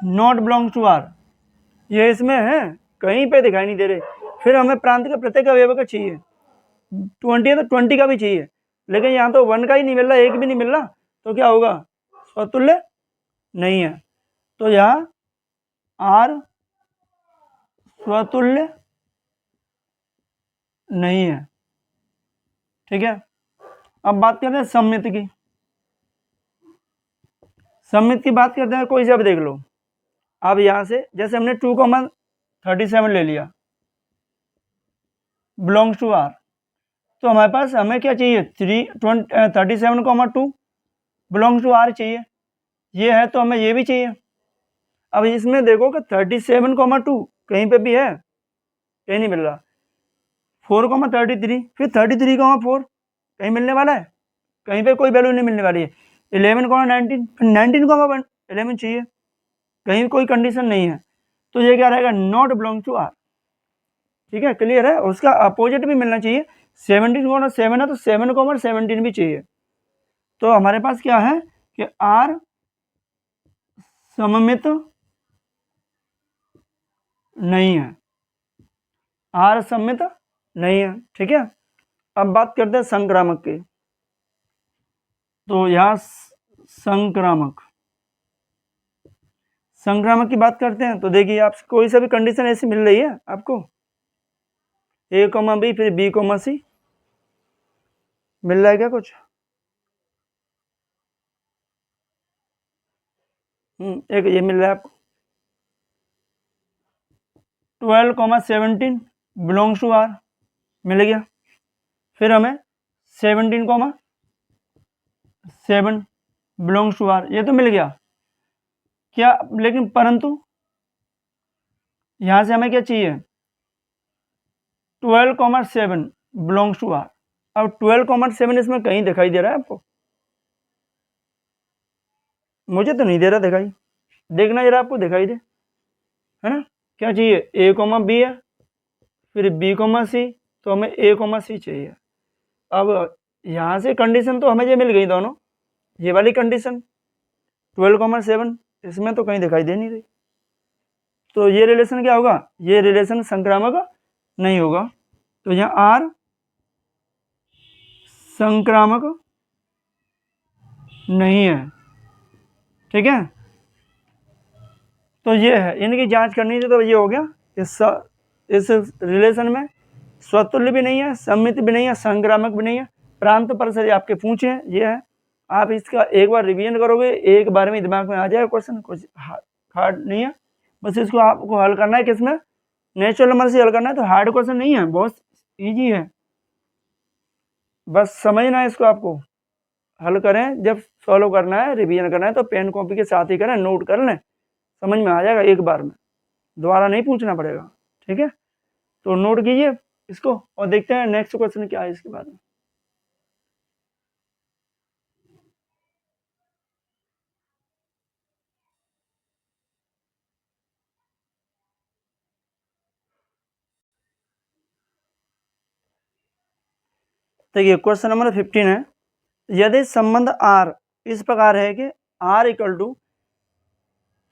नॉट बिलोंग्स टू आर, ये इसमें है, कहीं पे दिखाई नहीं दे रहे। फिर हमें प्रांत का प्रत्येक अवयव का चाहिए, 20 है तो 20 का भी चाहिए, लेकिन यहाँ तो 1 का ही नहीं मिल रहा, एक भी नहीं मिल रहा, तो क्या होगा स्वतुल्य नहीं है। तो यहाँ आर स्वतुल्य नहीं है। ठीक है, अब बात करते हैं सम्मित की। सम्मित की बात करते हैं, कोई जब देख लो, अब यहाँ से जैसे हमने 2 37 ले लिया बिलोंग्स टू आर, तो हमारे पास हमें क्या चाहिए 37,2 बिलोंग्स टू आर चाहिए, ये है तो हमें ये भी चाहिए। अब इसमें देखो कि 37,2 कहीं पे भी है, कहीं नहीं मिल रहा। 4,33 फिर 33,4 कहीं मिलने वाला है, कहीं पे कोई वैल्यू नहीं मिलने वाली है। 11,19 फिर 19,11 चाहिए, कहीं कोई कंडीशन नहीं है, तो ये क्या रहेगा नॉट बिलोंग टू आर। ठीक है, क्लियर है। उसका अपोजिट भी मिलना चाहिए, 17,7 है तो 7,17 भी चाहिए। तो हमारे पास क्या है कि आर सममित नहीं है, आर सममित नहीं है। ठीक है, अब बात करते हैं संक्रामक की। तो यहाँ संक्रामक की बात करते हैं। तो देखिए आप कोई सा भी कंडीशन ऐसी मिल रही है आपको, ए कोमा बी फिर बी कोमा सी मिल रहा है क्या कुछ? एक ये मिल रहा है आपको 12,17 बिलोंग्स टू आर मिल गया। फिर हमें 17,7 बिलोंग्स टू आर, ये तो मिल गया क्या, लेकिन परंतु यहां से हमें क्या चाहिए 12,7 बिलोंग्स टू आर। अब 12,7 इसमें कहीं दिखाई दे रहा है आपको? मुझे तो नहीं दे रहा दिखाई, देखना जरा आपको दिखाई दे, है ना। क्या चाहिए ए कोमा बी है फिर बी कोमा सी, तो हमें ए कोमा सी चाहिए। अब यहाँ से कंडीशन तो हमें ये मिल गई दोनों, ये वाली कंडीशन 12,7 इसमें तो कहीं दिखाई दे नहीं रही, तो ये रिलेशन क्या होगा, ये रिलेशन संक्रामक नहीं होगा। तो यहाँ आर संक्रामक नहीं है। ठीक है, तो ये है, इनकी जांच करनी थी। तो ये हो गया, इस रिलेशन में स्वतुल्य भी नहीं है, सम्मित भी नहीं है, संक्रामक भी नहीं है। प्रांत पर से आपके पूछे हैं, ये है। आप इसका एक बार रिवीजन करोगे, एक बार में दिमाग में आ जाएगा क्वेश्चन, कुछ हार्ड नहीं है। बस इसको आपको हल करना है, किसमें नेचुरल नंबर से हल करना है, तो हार्ड क्वेश्चन नहीं है, बहुत इजी है। बस समझना है इसको, आपको हल करें जब सॉल्व करना है, रिवीजन करना है तो पेन कॉपी के साथ ही करें, नोट कर लें, समझ में आ जाएगा एक बार में, दोबारा नहीं पूछना पड़ेगा। ठीक है, तो नोट कीजिए इसको और देखते हैं नेक्स्ट क्वेश्चन क्या है इसके बाद में। देखिए क्वेश्चन नंबर 15 है, यदि संबंध आर इस प्रकार है कि आर इक्वल टू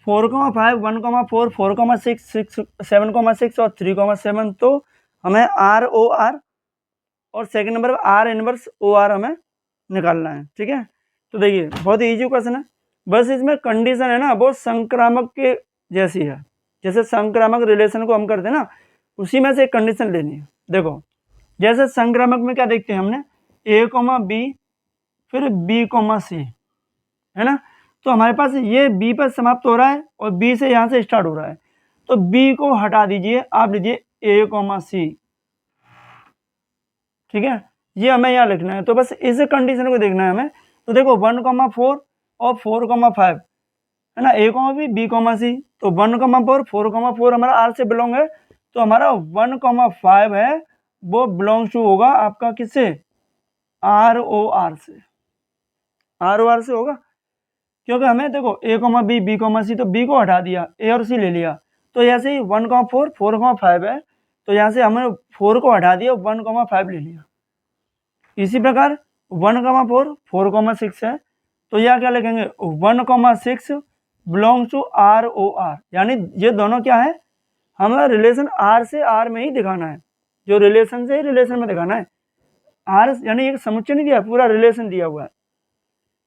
4,5 1,4 4,6 7,6 और 3,7, तो हमें आर ओ आर और सेकंड नंबर आर इनवर्स ओ आर हमें निकालना है। ठीक है, तो देखिए बहुत इजी क्वेश्चन है, बस इसमें कंडीशन है ना वो संक्रामक के जैसी है, जैसे संक्रामक रिलेशन को हम करते हैं ना, उसी में से एक कंडीशन लेनी है। देखो जैसे संक्रामक में क्या देखते हैं हमने, ए कोमा बी फिर बी कोमा सी, है ना। तो हमारे पास ये बी पर समाप्त हो रहा है और बी से यहाँ से स्टार्ट हो रहा है, तो बी को हटा दीजिए, आप लीजिए ए कोमा सी। ठीक है, ये हमें यहाँ लिखना है, तो बस इस कंडीशन को देखना है हमें। तो देखो 1,4 और 4,5 है ना, ए कोमा बी कोमा सी, तो 1,4 4,4 हमारा आर से बिलोंग है, तो हमारा 1,5 है वो बिलोंग्स टू होगा आपका किससे, आर ओ आर से, आर ओ आर से होगा। क्योंकि हमें देखो ए कोमा बी कोमा सी, तो बी को हटा दिया, ए और सी ले लिया, तो ऐसे ही 1,4 4,5 है, तो यहाँ से हमने 4 को हटा दिया, 1,5 ले लिया। इसी प्रकार 1,4 4,6 है, तो यहाँ क्या लिखेंगे 1,6 belongs to R o R, यानी ये दोनों क्या है, हमें रिलेशन आर से आर में ही दिखाना है, जो रिलेशन से ही रिलेशन में दिखाना है। आर यानी एक समुच्चय नहीं दिया, पूरा रिलेशन दिया हुआ है।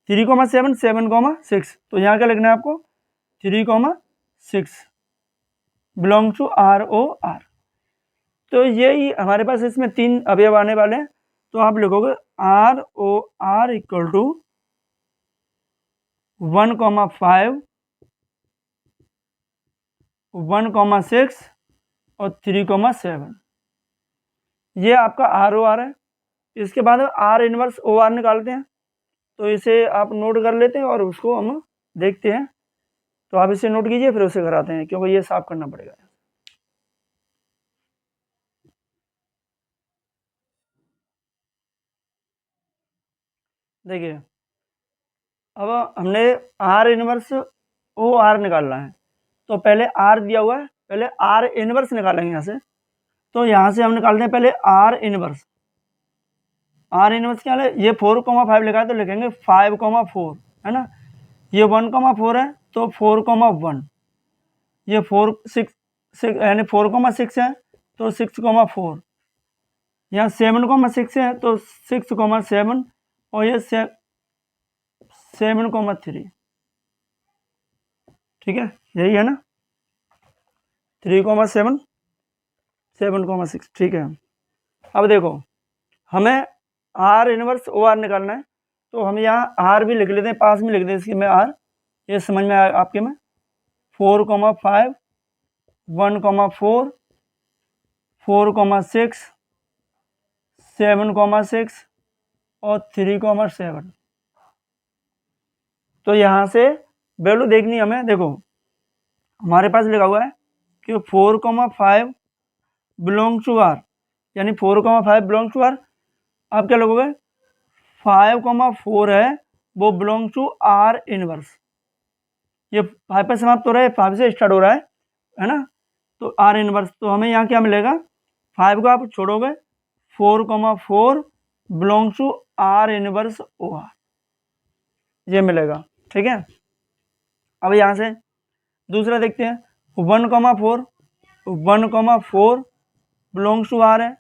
3,7 7,6, तो यहाँ क्या लिखना है आपको 3,6 belongs to R o R. तो यही हमारे पास इसमें 3 अवयव आने वाले हैं, तो आप लिखोगे R o R equal to 1,5 1,6 और 3,7, ये आपका आर ओ आर है। इसके बाद आर इनवर्स ओ आर निकालते हैं, तो इसे आप नोट कर लेते हैं और उसको हम देखते हैं। तो आप इसे नोट कीजिए, फिर उसे कराते हैं, क्योंकि ये साफ करना पड़ेगा। देखिए, अब हमने आर इनवर्स ओ आर निकालना है, तो पहले आर दिया हुआ है, पहले आर इनवर्स निकालेंगे यहाँ से। तो यहाँ से हम निकालते हैं पहले आर इनवर्स। आर इनवर्स क्या है, ये 4,5 लिखा है, तो लिखेंगे 5,4, है ना। ये 1,4 है, तो 4,1। ये 4,6 यानी 4,6 है, तो 6,4। यहाँ 7,6 है, तो 6,7, और ये 7,3। ठीक है, यही है ना, 3,7, 7,6। ठीक है, अब देखो हमें आर इनवर्स ओ आर निकालना है, तो हम यहाँ आर भी लिख लेते हैं, पास में लिख देते हैं इसकी मैं आर, ये समझ में आया आपके में। 4,5, 1,4, 4,6, 7,6 और 3,7। तो यहाँ से वैल्यू देखनी हमें। देखो हमारे पास लिखा हुआ है कि 4,5 बिलोंग्स टू आर, यानी 4,5 बिलोंग्स टू आर। आप क्या लिखोगे, 5,4 है वो बिलोंग्स टू आर इनवर्स। ये 5 पे समाप्त हो रहा है, 5 से स्टार्ट हो रहा है ना। तो आर इनवर्स, तो हमें यहाँ क्या मिलेगा, 5 को आप छोड़ोगे, 4,4 belongs to R inverse O R, ये मिलेगा। ठीक है, अब यहाँ से दूसरा देखते हैं, 1,4, 1,4 बिलोंग्स टू आर है,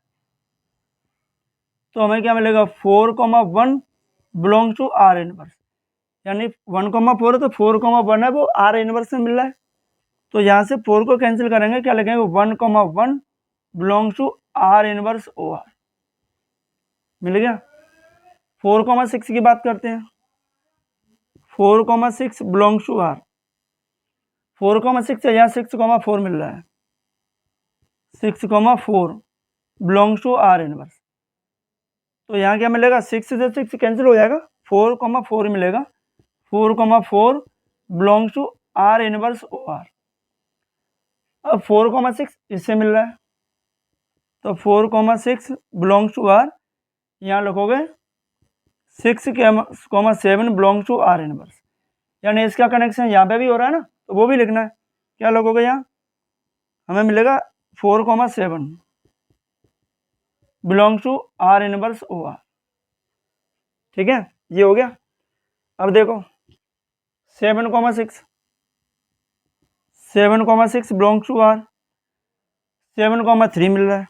तो हमें क्या मिलेगा, 4,1 बिलोंग्स टू आर इनवर्स। यानी 1,4 है, तो 4,1 है वो आर इनवर्स में मिल रहा है। तो यहाँ से 4 को कैंसिल करेंगे, क्या लिखेंगे, 1,1 belongs to R inverse O R, मिल गया। 4,6 की बात करते हैं, 4,6 बिलोंग्स टू आर। 4,6 है, यहाँ 6,4 मिल रहा है, 6,4 बिलोंग्स टू आर इनवर्स। तो यहाँ क्या मिलेगा, 6 से 6 कैंसिल हो जाएगा, 4,4 मिलेगा, 4,4 belongs to R inverse O R. अब 4,6 इससे मिल रहा है, तो 4,6 बिलोंग्स टू आर, यहाँ लिखोगे 6,7 बिलोंग्स टू आर इनवर्स। यानी इसका कनेक्शन यहाँ पे भी हो रहा है ना, तो वो भी लिखना है। क्या लिखोगे, यहाँ हमें मिलेगा 4,7 belongs to R inverse O R. ठीक है, ये हो गया। अब देखो 7,6, 7,6 बिलोंग्स टू आर, 7,3 मिल रहा है,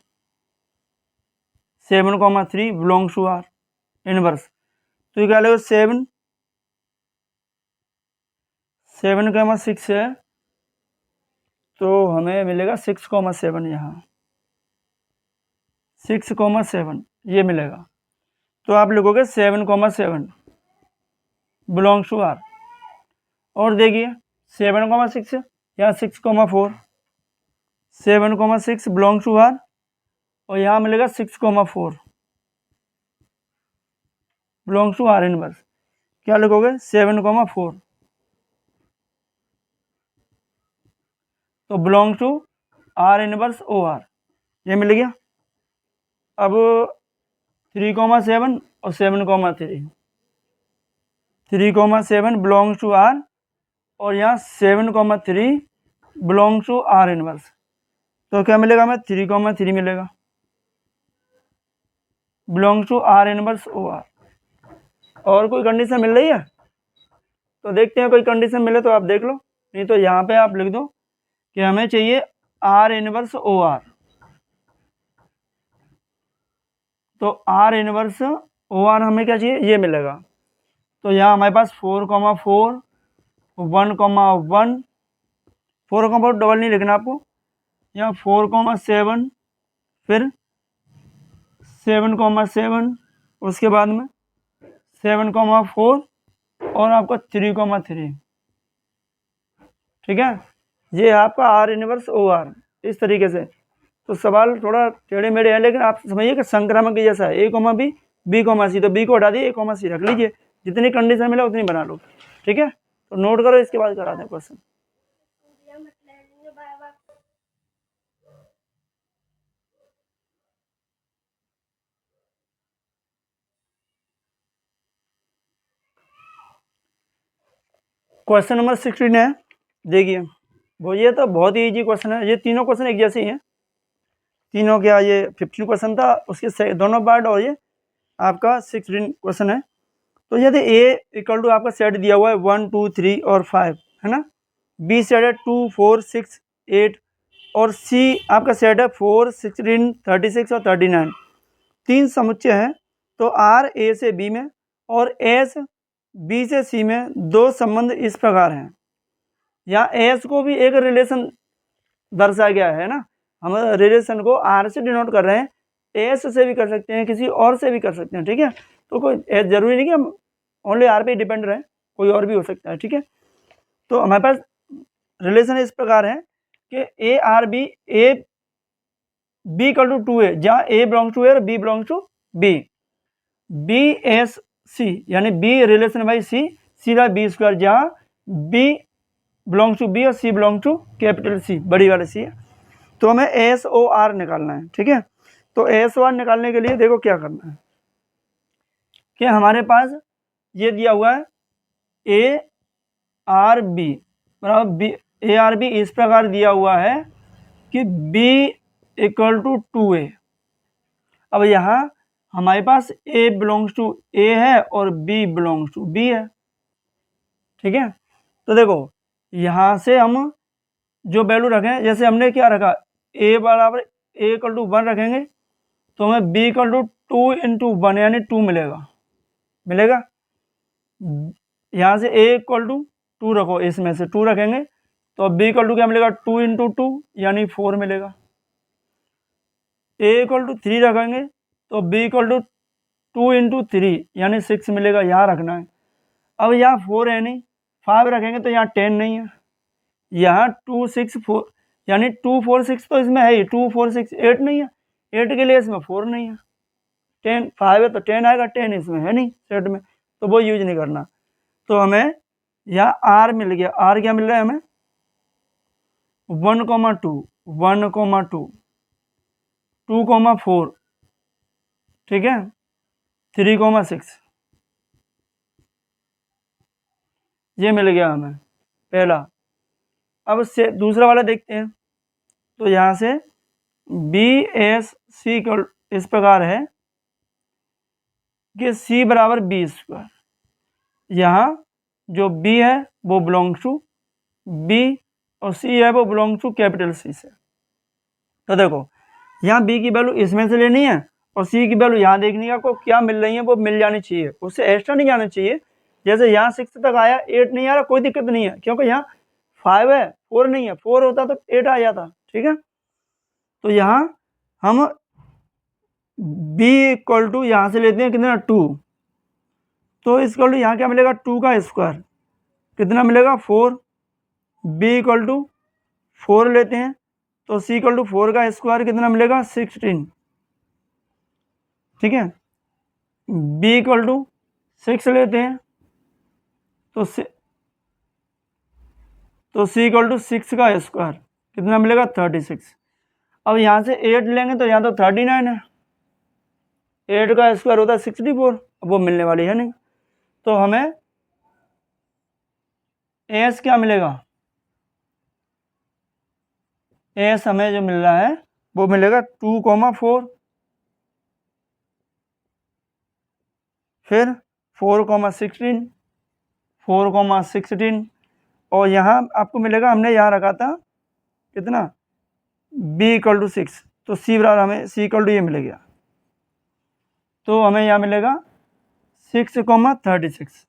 7,3 बिलोंग्स टू आर इनवर्स। तो ये क्या लगेगा, 7,6 है, तो हमें मिलेगा 6,7, यहाँ 6,7 ये मिलेगा। तो आप लिखोगे 7,7 बिलोंग्स टू आर। और देखिए 7,6 यहाँ 6,4, 7,6 बिलोंग्स टू आर, और यहाँ मिलेगा 6,4 बिलोंग्स टू आर इनवर्स। क्या लिखोगे, 7,4, तो belongs to R inverse O R, ये मिल गया। अब 3,7 और 7,3, 3,7 बिलोंग्स टू आर, और यहाँ 7,3 बिलोंग्स टू आर इनवर्स। तो क्या मिलेगा, हमें 3,3 मिलेगा, belongs to R inverse O R. और कोई कंडीशन मिल रही है, तो देखते हैं, कोई कंडीशन मिले तो आप देख लो, नहीं तो यहाँ पे आप लिख दो कि हमें चाहिए आर इनवर्स ओ आर। तो आर इनवर्स ओ आर हमें क्या चाहिए, ये मिलेगा। तो यहाँ हमारे पास 4,4, 1,1, 4,4 डबल नहीं लिखना आपको, यहाँ 4,7, फिर 7,7, उसके बाद में 7,4 और आपका 3,3। ठीक है, ये आपका आर इनवर्स ओ आर इस तरीके से। तो सवाल थोड़ा टेढ़े मेढ़े है, लेकिन आप समझिए कि संक्रामक जैसा है, ए, बी बी कॉमा सी, तो बी को हटा दिए, ए कॉमा सी रख लीजिए, जितनी कंडीशन मिला उतनी बना लो, ठीक है। तो नोट करो, इसके बाद कराते हैं क्वेश्चन। क्वेश्चन नंबर 16 है, देखिए वो ये तो बहुत ही इजी क्वेश्चन है, ये तीनों क्वेश्चन एक जैसे ही हैं तीनों, क्या ये 15 क्वेश्चन था उसके दोनों पार्ट, और ये आपका 16 क्वेश्चन है। तो यदि ए इक्वल टू आपका सेट दिया हुआ है 1 2 3 और 5 है ना, बी सेट है 2 4 6 8, और सी आपका सेट है 4 16 36 और 39, तीन समुच्चय हैं। तो आर ए से बी में और एस बी से सी में दो संबंध इस प्रकार हैं। यहाँ एस को भी एक रिलेशन दर्शाया गया है ना, हम रिलेशन को आर से डिनोट कर रहे हैं, एस से भी कर सकते हैं, किसी और से भी कर सकते हैं, ठीक है। तो कोई जरूरी नहीं कि हम ओनली आर पे डिपेंड रहें, कोई और भी हो सकता है, ठीक है। तो हमारे पास रिलेशन इस प्रकार है कि A R B, A B equal to 2 है, जहाँ ए बिलोंग्स टू ए और B belongs to B, B S C यानी बी रिलेशन बाई सी, सीधा बी स्क्वायर, जहाँ बी बिलोंग्स टू बी और C belong to capital C, बड़ी वाले सी है। तो हमें एस ओ आर निकालना है, ठीक है। तो एस ओ आर निकालने के लिए देखो क्या करना है कि हमारे पास ये दिया हुआ है ए आर बी बराबर बी, ए आर बी इस प्रकार दिया हुआ है कि बी इक्वल टू 2a। अब यहाँ हमारे पास a बिलोंग्स टू a है और b बिलोंग्स टू b है, ठीक है। तो देखो यहाँ से हम जो वैल्यू रखें, जैसे हमने क्या रखा, a बराबर a इक्वल टू 1 रखेंगे, तो हमें b इक्वल टू 2 इंटू 1 यानी 2 मिलेगा। यहाँ से a इक्वल टू 2 रखो, इसमें से 2 रखेंगे तो b इक्वल टू क्या मिलेगा, 2 इंटू 2 यानी 4 मिलेगा। a इक्वल टू 3 रखेंगे तो b इक्वल टू 2 इंटू 3 यानी 6 मिलेगा, यहाँ रखना है। अब यहाँ 4 है नहीं, 5 रखेंगे तो यहाँ 10 नहीं है, यहाँ 2 6 4 यानी 2 4 6 तो इसमें है ही, 2 4 6 8 नहीं है, 8 के लिए इसमें 4 नहीं है, 10 5 है तो 10 आएगा, 10 इसमें है नहीं सेट में, तो वो यूज नहीं करना। तो हमें यहाँ आर मिल गया, आर क्या मिल रहा है हमें, 1,2 1,2 2,4, ठीक है, 3,6 ये मिल गया हमें पहला। अब से दूसरा वाला देखते हैं। तो यहाँ से बी एस सी इस प्रकार है कि सी बराबर बी स्क्वायर, यहाँ जो बी है वो बिलोंग्स टू बी और सी है वो बिलोंग्स टू कैपिटल सी से। तो देखो यहाँ बी की वैल्यू इसमें से लेनी है और सी की वैल्यू यहाँ देखनी है, आपको क्या मिल रही है वो मिल जानी चाहिए, उससे एक्स्ट्रा नहीं जाना चाहिए। जैसे यहाँ 6 तक आया, 8 नहीं आ रहा, कोई दिक्कत नहीं है, क्योंकि यहाँ 5 है, 4 नहीं है, 4 होता तो 8 आ जाता, ठीक है। तो यहाँ हम b इक्वल टू यहाँ से लेते हैं कितना, 2, तो इक्वल टू यहाँ क्या मिलेगा, 2 का स्क्वायर कितना मिलेगा, 4, b इक्वल टू 4 लेते हैं तो c इक्वल टू 4 का स्क्वायर कितना मिलेगा, 16, ठीक है। b इक्वल टू 6 लेते हैं तो c इक्वल टू 6 का स्क्वायर कितना मिलेगा, 36। अब यहाँ से 8 लेंगे तो यहाँ तो 39 है, 8 का स्क्वायर होता है 64, अब वो मिलने वाली है नहीं। तो हमें एस क्या मिलेगा, एस हमें जो मिल रहा है वो मिलेगा 2,4, फिर 4,16 4,16, और यहाँ आपको मिलेगा, हमने यहाँ रखा था कितना, b इक्वल टू 6, तो c बराबर हमें c इक्वल टू ये मिल गया, तो हमें यहाँ मिलेगा 6,36।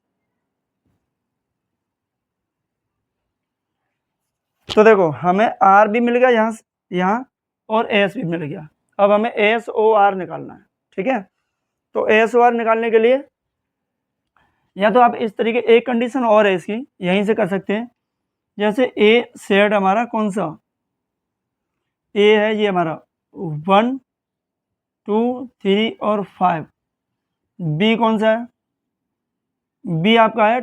तो देखो हमें r भी मिल गया यहाँ और s भी मिल गया। अब हमें एस ओ आर निकालना है, ठीक है। तो एस ओ आर निकालने के लिए या तो आप इस तरीके, एक कंडीशन और है इसकी, यहीं से कर सकते हैं। जैसे ए सेट हमारा कौन सा, ए है ये हमारा 1 2 3 और 5, बी कौन सा है, बी आपका है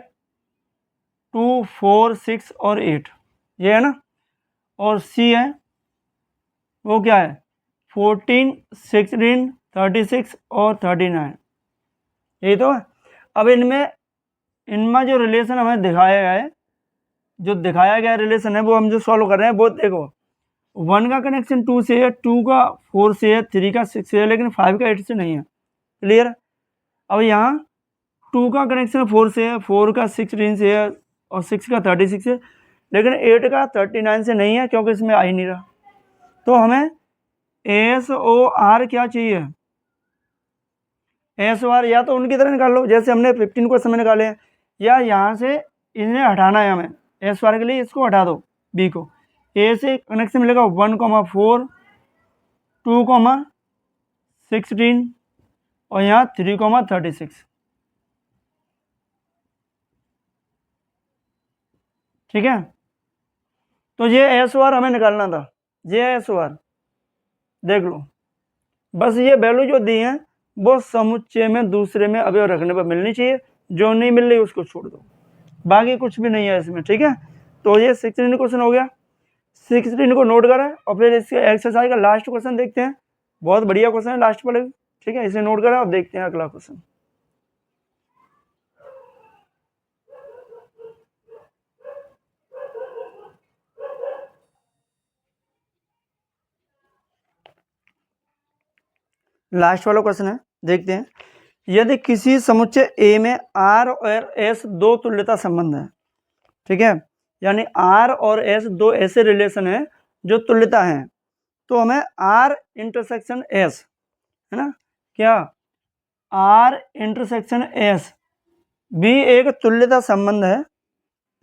2 4 6 और 8, ये है ना। और सी है वो क्या है 14 16 36 और 39, यही तो है। अब इनमें जो रिलेशन हमें दिखाया गया है, जो दिखाया गया रिलेशन है वो हम जो सॉल्व कर रहे हैं, वो देखो 1 का कनेक्शन 2 से है, 2 का 4 से है, 3 का 6 से है, लेकिन 5 का 8 से नहीं है। क्लियर। अब यहाँ 2 का कनेक्शन 4 से है, 4 का 16 से है और 6 का 36 है, लेकिन 8 का 39 से नहीं है क्योंकि इसमें आ ही नहीं रहा। तो हमें एस ओ आर क्या चाहिए, एस ओ आर या तो उनकी तरह निकाल लो जैसे हमने 15 क्वेश्चन में निकाले हैं, या यहाँ से इन्हें हटाना है हमें, एस ओ आर के लिए इसको हटा दो, बी को। ए से कनेक्शन मिलेगा 1,4 2,16 और यहाँ 3,36, ठीक है। तो ये एस ओ आर हमें निकालना था, ये एस ओ आर देख लो। बस ये वैल्यू जो दी है वो समुच्चय में दूसरे में अवयव रखने पर मिलनी चाहिए, जो नहीं मिल रही उसको छोड़ दो, बाकी कुछ भी नहीं है इसमें, ठीक है। तो ये 16 क्वेश्चन हो गया, 16 को नोट करें और फिर इसके एक्सरसाइज का लास्ट क्वेश्चन देखते हैं। बहुत बढ़िया क्वेश्चन है लास्ट वाले, ठीक है, इसे नोट करें और देखते हैं अगला क्वेश्चन। लास्ट वाला क्वेश्चन है, देखते हैं। यदि किसी समुच्चय ए में आर और एस दो तुल्यता संबंध है, ठीक है, यानी आर और एस दो ऐसे रिलेशन है जो तुल्यता हैं, तो हमें आर इंटरसेक्शन एस, है ना, क्या आर इंटरसेक्शन एस भी एक तुल्यता संबंध है,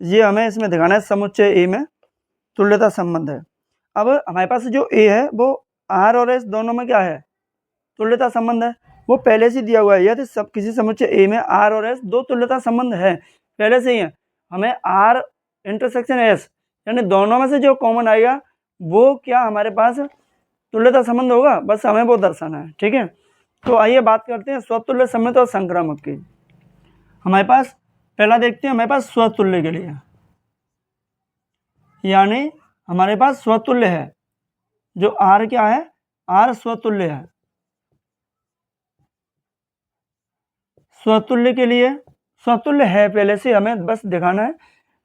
ये हमें इसमें दिखाना है। समुच्चय ए में तुल्यता संबंध है। अब हमारे पास जो ए है वो आर और एस दोनों में क्या है, तुल्यता संबंध है, वो पहले से दिया हुआ है। यदि सब किसी समुच्चय ए में आर और एस दो तुल्यता संबंध है, पहले से ही है, हमें आर इंटरसेक्शन एस यानी दोनों में से जो कॉमन आएगा वो क्या हमारे पास तुल्यता संबंध होगा, बस हमें वो दर्शाना है, ठीक है। तो आइए बात करते हैं स्वतुल्य संबंध और संक्रामक की। हमारे पास पहला देखते हैं, हमारे पास स्वतुल्य के लिए, यानी हमारे पास स्वतुल्य है, जो आर क्या है, आर स्वतुल्य है। स्वतुल्य के लिए स्वतुल्य है पहले से, हमें बस दिखाना है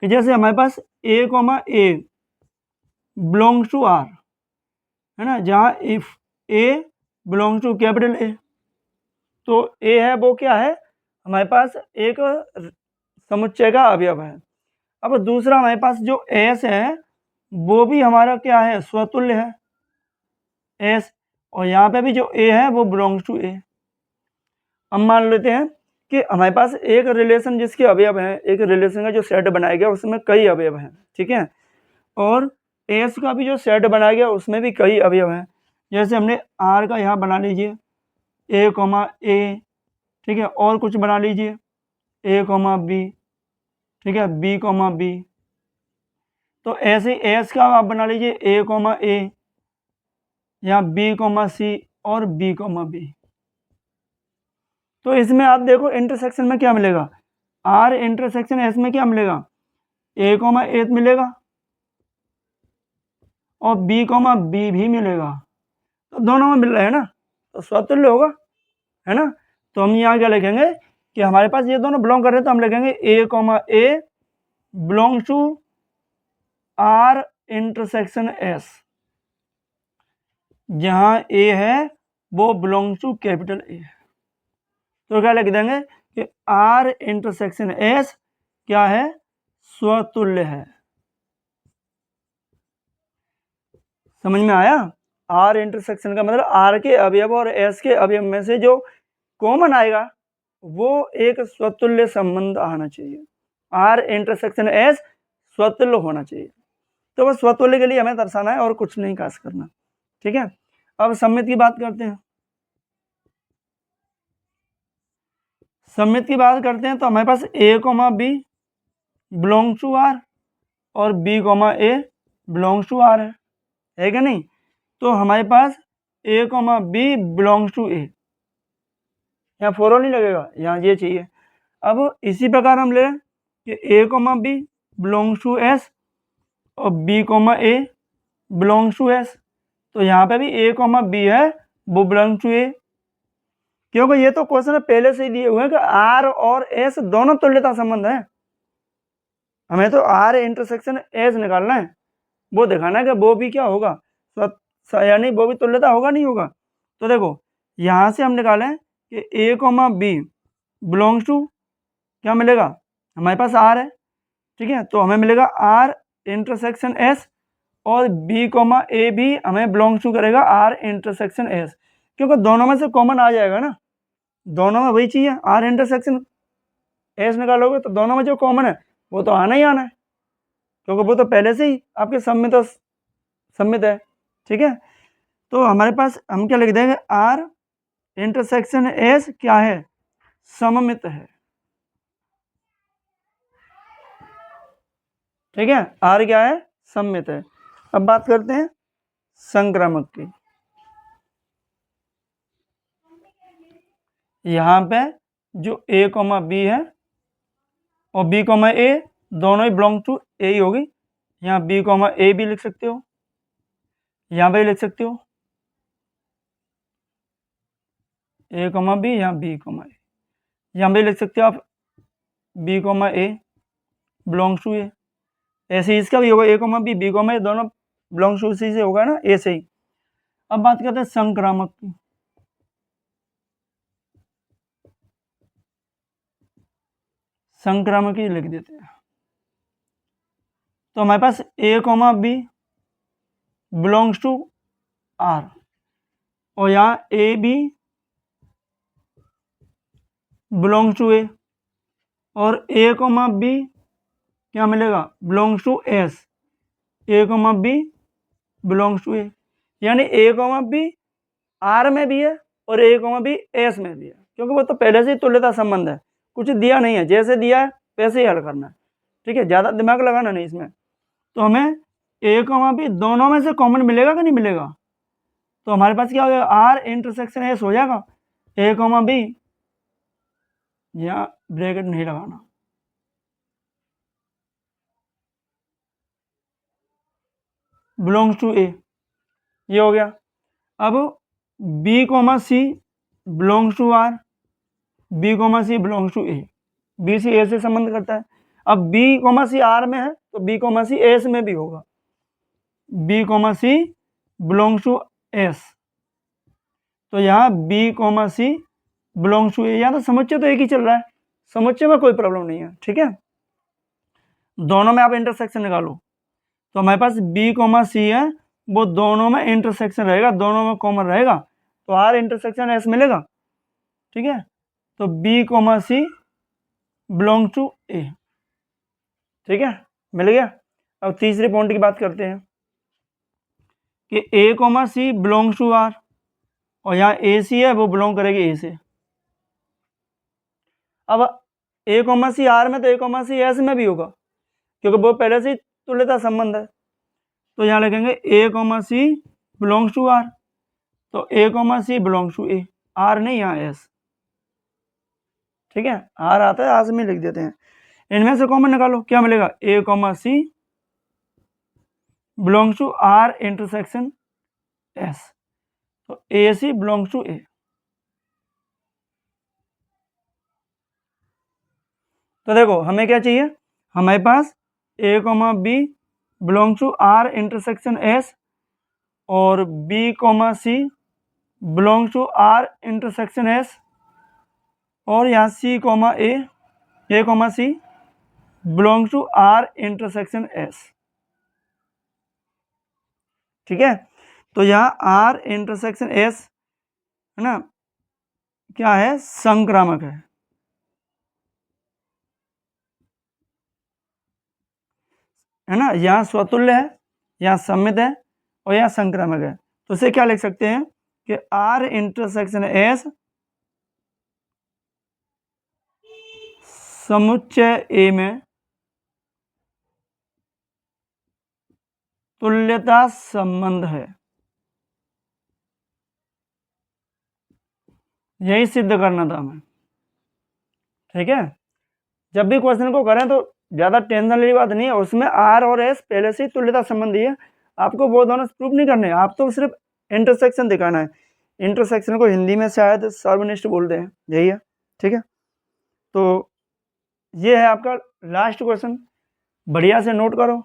कि जैसे हमारे पास ए बिलोंग्स टू आर, है ना, जहाँ if A belongs to capital A, तो ए है वो क्या है हमारे पास एक समुच्चय का अवयव है। अब दूसरा हमारे पास जो एस है वो भी हमारा क्या है, स्वतुल्य है एस, और यहाँ पे भी जो ए है वो बिलोंग्स टू ए। अब मान लेते हैं कि हमारे पास एक रिलेशन जिसके अवयव हैं, एक रिलेशन का जो सेट बनाया गया उसमें कई अवयव हैं, ठीक है, और एस का भी जो सेट बनाया गया उसमें भी कई अवयव हैं। जैसे हमने आर का यहाँ बना लीजिए ए कॉमा ए, ठीक है, और कुछ बना लीजिए ए कॉमा बी, ठीक है, बी कॉमा बी। तो ऐसे एस का आप बना लीजिए ए कॉमा ए, या बी कॉमा सी और बी कॉमा बी। तो इसमें आप देखो इंटरसेक्शन में क्या मिलेगा, आर इंटरसेक्शन एस में क्या मिलेगा, ए कॉमा ए मिलेगा और बी कॉमा बी भी मिलेगा, तो दोनों में मिल रहा है ना, तो स्वतुल्य होगा, है ना। तो हम यहाँ क्या लिखेंगे कि हमारे पास ये दोनों बिलोंग कर रहे हैं, तो हम लिखेंगे A comma A belongs to R intersection S, जहाँ ए है वो बिलोंग्स टू कैपिटल ए। तो क्या लिख देंगे कि आर इंटरसेक्शन एस क्या है, स्वतुल्य है। समझ में आया, आर इंटरसेक्शन का मतलब आर के अवयव और एस के अवयव में से जो कॉमन आएगा वो एक स्वतुल्य संबंध आना चाहिए, आर इंटरसेक्शन एस स्वतुल्य होना चाहिए। तो बस स्वतुल्य के लिए हमें दर्शाना है और कुछ नहीं खास करना, ठीक है। अब सममित की बात करते हैं। सममित की बात करते हैं तो हमारे पास A comma B belongs to R और B comma A belongs to R है क्या नहीं। तो हमारे पास A comma B belongs to A, यहाँ फॉर ऑल नहीं लगेगा, यहाँ ये चाहिए। अब इसी प्रकार हम ले लें कि A comma B belongs to S और B comma A belongs to S, तो यहाँ पे भी ए कोमा बी है वो बिलोंग्स टू ए, क्योंकि ये तो क्वेश्चन पहले से ही दिए हुए हैं कि आर और एस दोनों तुल्यता संबंध है। हमें तो आर इंटरसेक्शन एस निकालना है, वो दिखाना है कि वो भी क्या होगा, यानी वो भी तुल्यता होगा नहीं होगा। तो देखो यहाँ से हम निकालें कि A comma B belongs to, क्या मिलेगा, हमारे पास आर है, ठीक है, तो हमें मिलेगा आर इंटरसेक्शन एस, और बी कोमा ए भी हमें बिलोंग्स टू करेगा आर इंटरसेक्शन एस, क्योंकि दोनों में से कॉमन आ जाएगा ना, दोनों में वही चाहिए, आर इंटरसेक्शन एस निकालोगे तो दोनों में जो कॉमन है वो तो आना ही आना है, क्योंकि वो तो पहले से ही आपके सम्मित है, ठीक है। तो हमारे पास हम क्या लिख देंगे, आर इंटरसेक्शन एस क्या है, सममित है, ठीक है, आर क्या है, सममित है। अब बात करते हैं संक्रामक की। यहाँ पे जो ए कोमा बी है और बी कोमा ए दोनों ही बिलोंग टू ए ही होगी, यहाँ बी कोमा ए भी लिख सकते हो, यहाँ पे लिख सकते हो ए कोमा बी, यहाँ बी कोमा ए, यहाँ पे लिख सकते हो आप B comma A belongs to A, ऐसे ही इसका भी होगा A comma B comma A दोनों बिलोंग्स टू सी से होगा ना, ए से ही। अब बात करते हैं संक्रामक की। संक्रामक ही लिख देते हैं, तो हमारे पास A comma B belongs to R, और यहाँ A B belongs to A, और ए कोमा बी क्या मिलेगा, belongs to S, A comma B belongs to A, यानी ए कोमा बी आर में भी है और ए कोमा बी एस में भी है, क्योंकि वो तो पहले से ही तुल्यता संबंध है, कुछ दिया नहीं है, जैसे दिया है वैसे ही हल करना है, ठीक है, ज़्यादा दिमाग लगाना नहीं इसमें। तो हमें ए कोमा बी दोनों में से कॉमन मिलेगा कि नहीं मिलेगा, तो हमारे पास क्या हो जाएगा, आर इंटरसेक्शन एस हो जाएगा, ए कोमा बी, यहाँ ब्रैकेट नहीं लगाना, बिलोंग्स टू ए, ये हो गया। अब B comma C belongs to R, B comma C belongs to A, B C A से संबंध करता है। अब बी कोमा सी आर में है तो बी कोमा सी एस में भी होगा, B comma C belongs to S, तो यहाँ B comma C belongs to A, यहाँ तो समुच्चय तो एक ही चल रहा है, समुच्चय में कोई प्रॉब्लम नहीं है, ठीक है, दोनों में आप इंटरसेक्शन निकालो, तो हमारे पास बी कोमा सी है, वो दोनों में इंटरसेक्शन रहेगा, दोनों में कॉमन रहेगा, तो आर इंटरसेक्शन एस मिलेगा, ठीक है, तो B comma C belong to A, ठीक है, मिल गया। अब तीसरे पॉइंट की बात करते हैं कि A comma C belongs to R, और यहाँ ए सी है वो बिलोंग करेगी ए से। अब ए कोमा सी आर में तो ए कोमा सी एस में भी होगा, क्योंकि वो पहले से ही तुल्यता संबंध है, तो यहाँ लिखेंगे A comma C belongs to R, तो A comma C belongs to A, R नहीं यहाँ एस, ठीक है, आर आता है आर में लिख देते हैं। इनमें से कॉमन निकालो, क्या मिलेगा, A comma C belongs to R intersection S, तो ए सी बिलोंग्स टू ए। तो देखो हमें क्या चाहिए, हमारे पास A comma B belongs to R intersection S, और B comma C belongs to R intersection S, और यहाँ C comma A comma C belongs to R intersection S, ठीक है, तो यहाँ आर इंटरसेक्शन एस है ना, क्या है, संक्रामक है ना, यहाँ स्वतुल्य है, यहाँ सममित है, और यहाँ संक्रामक है, तो इसे क्या लिख सकते हैं कि आर इंटरसेक्शन एस समुच्चय ए में तुल्यता संबंध है, यही सिद्ध करना था हमें, ठीक है। जब भी क्वेश्चन को करें तो ज़्यादा टेंशन वाली बात नहीं है, उसमें आर और एस पहले से ही तुल्यता संबंधी है, आपको वो दोनों प्रूफ नहीं करने, आप तो सिर्फ इंटरसेक्शन दिखाना है। इंटरसेक्शन को हिंदी में शायद सर्वनिष्ठ बोलते हैं, यही है, ठीक है। तो ये है आपका लास्ट क्वेश्चन, बढ़िया से नोट करो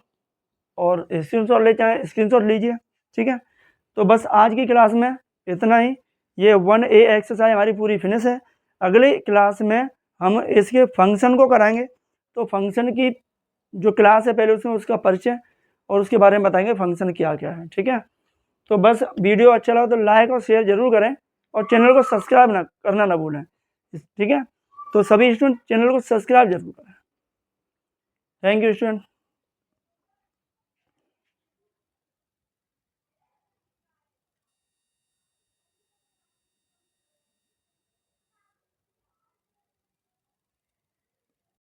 और स्क्रीनशॉट ले चाहे स्क्रीनशॉट लीजिए, ठीक है। तो बस आज की क्लास में इतना ही, ये 1A एक्सरसाइज हमारी पूरी फिनिश है। अगली क्लास में हम इसके फंक्शन को कराएंगे, तो फंक्शन की जो क्लास है पहले उसमें उसका परिचय और उसके बारे में बताएंगे फंक्शन क्या क्या है, ठीक है। तो बस वीडियो अच्छा लगा तो लाइक और शेयर जरूर करें और चैनल को सब्सक्राइब करना ना भूलें, ठीक है। तो सभी स्टूडेंट चैनल को सब्सक्राइब जरूर करें। Thank you student.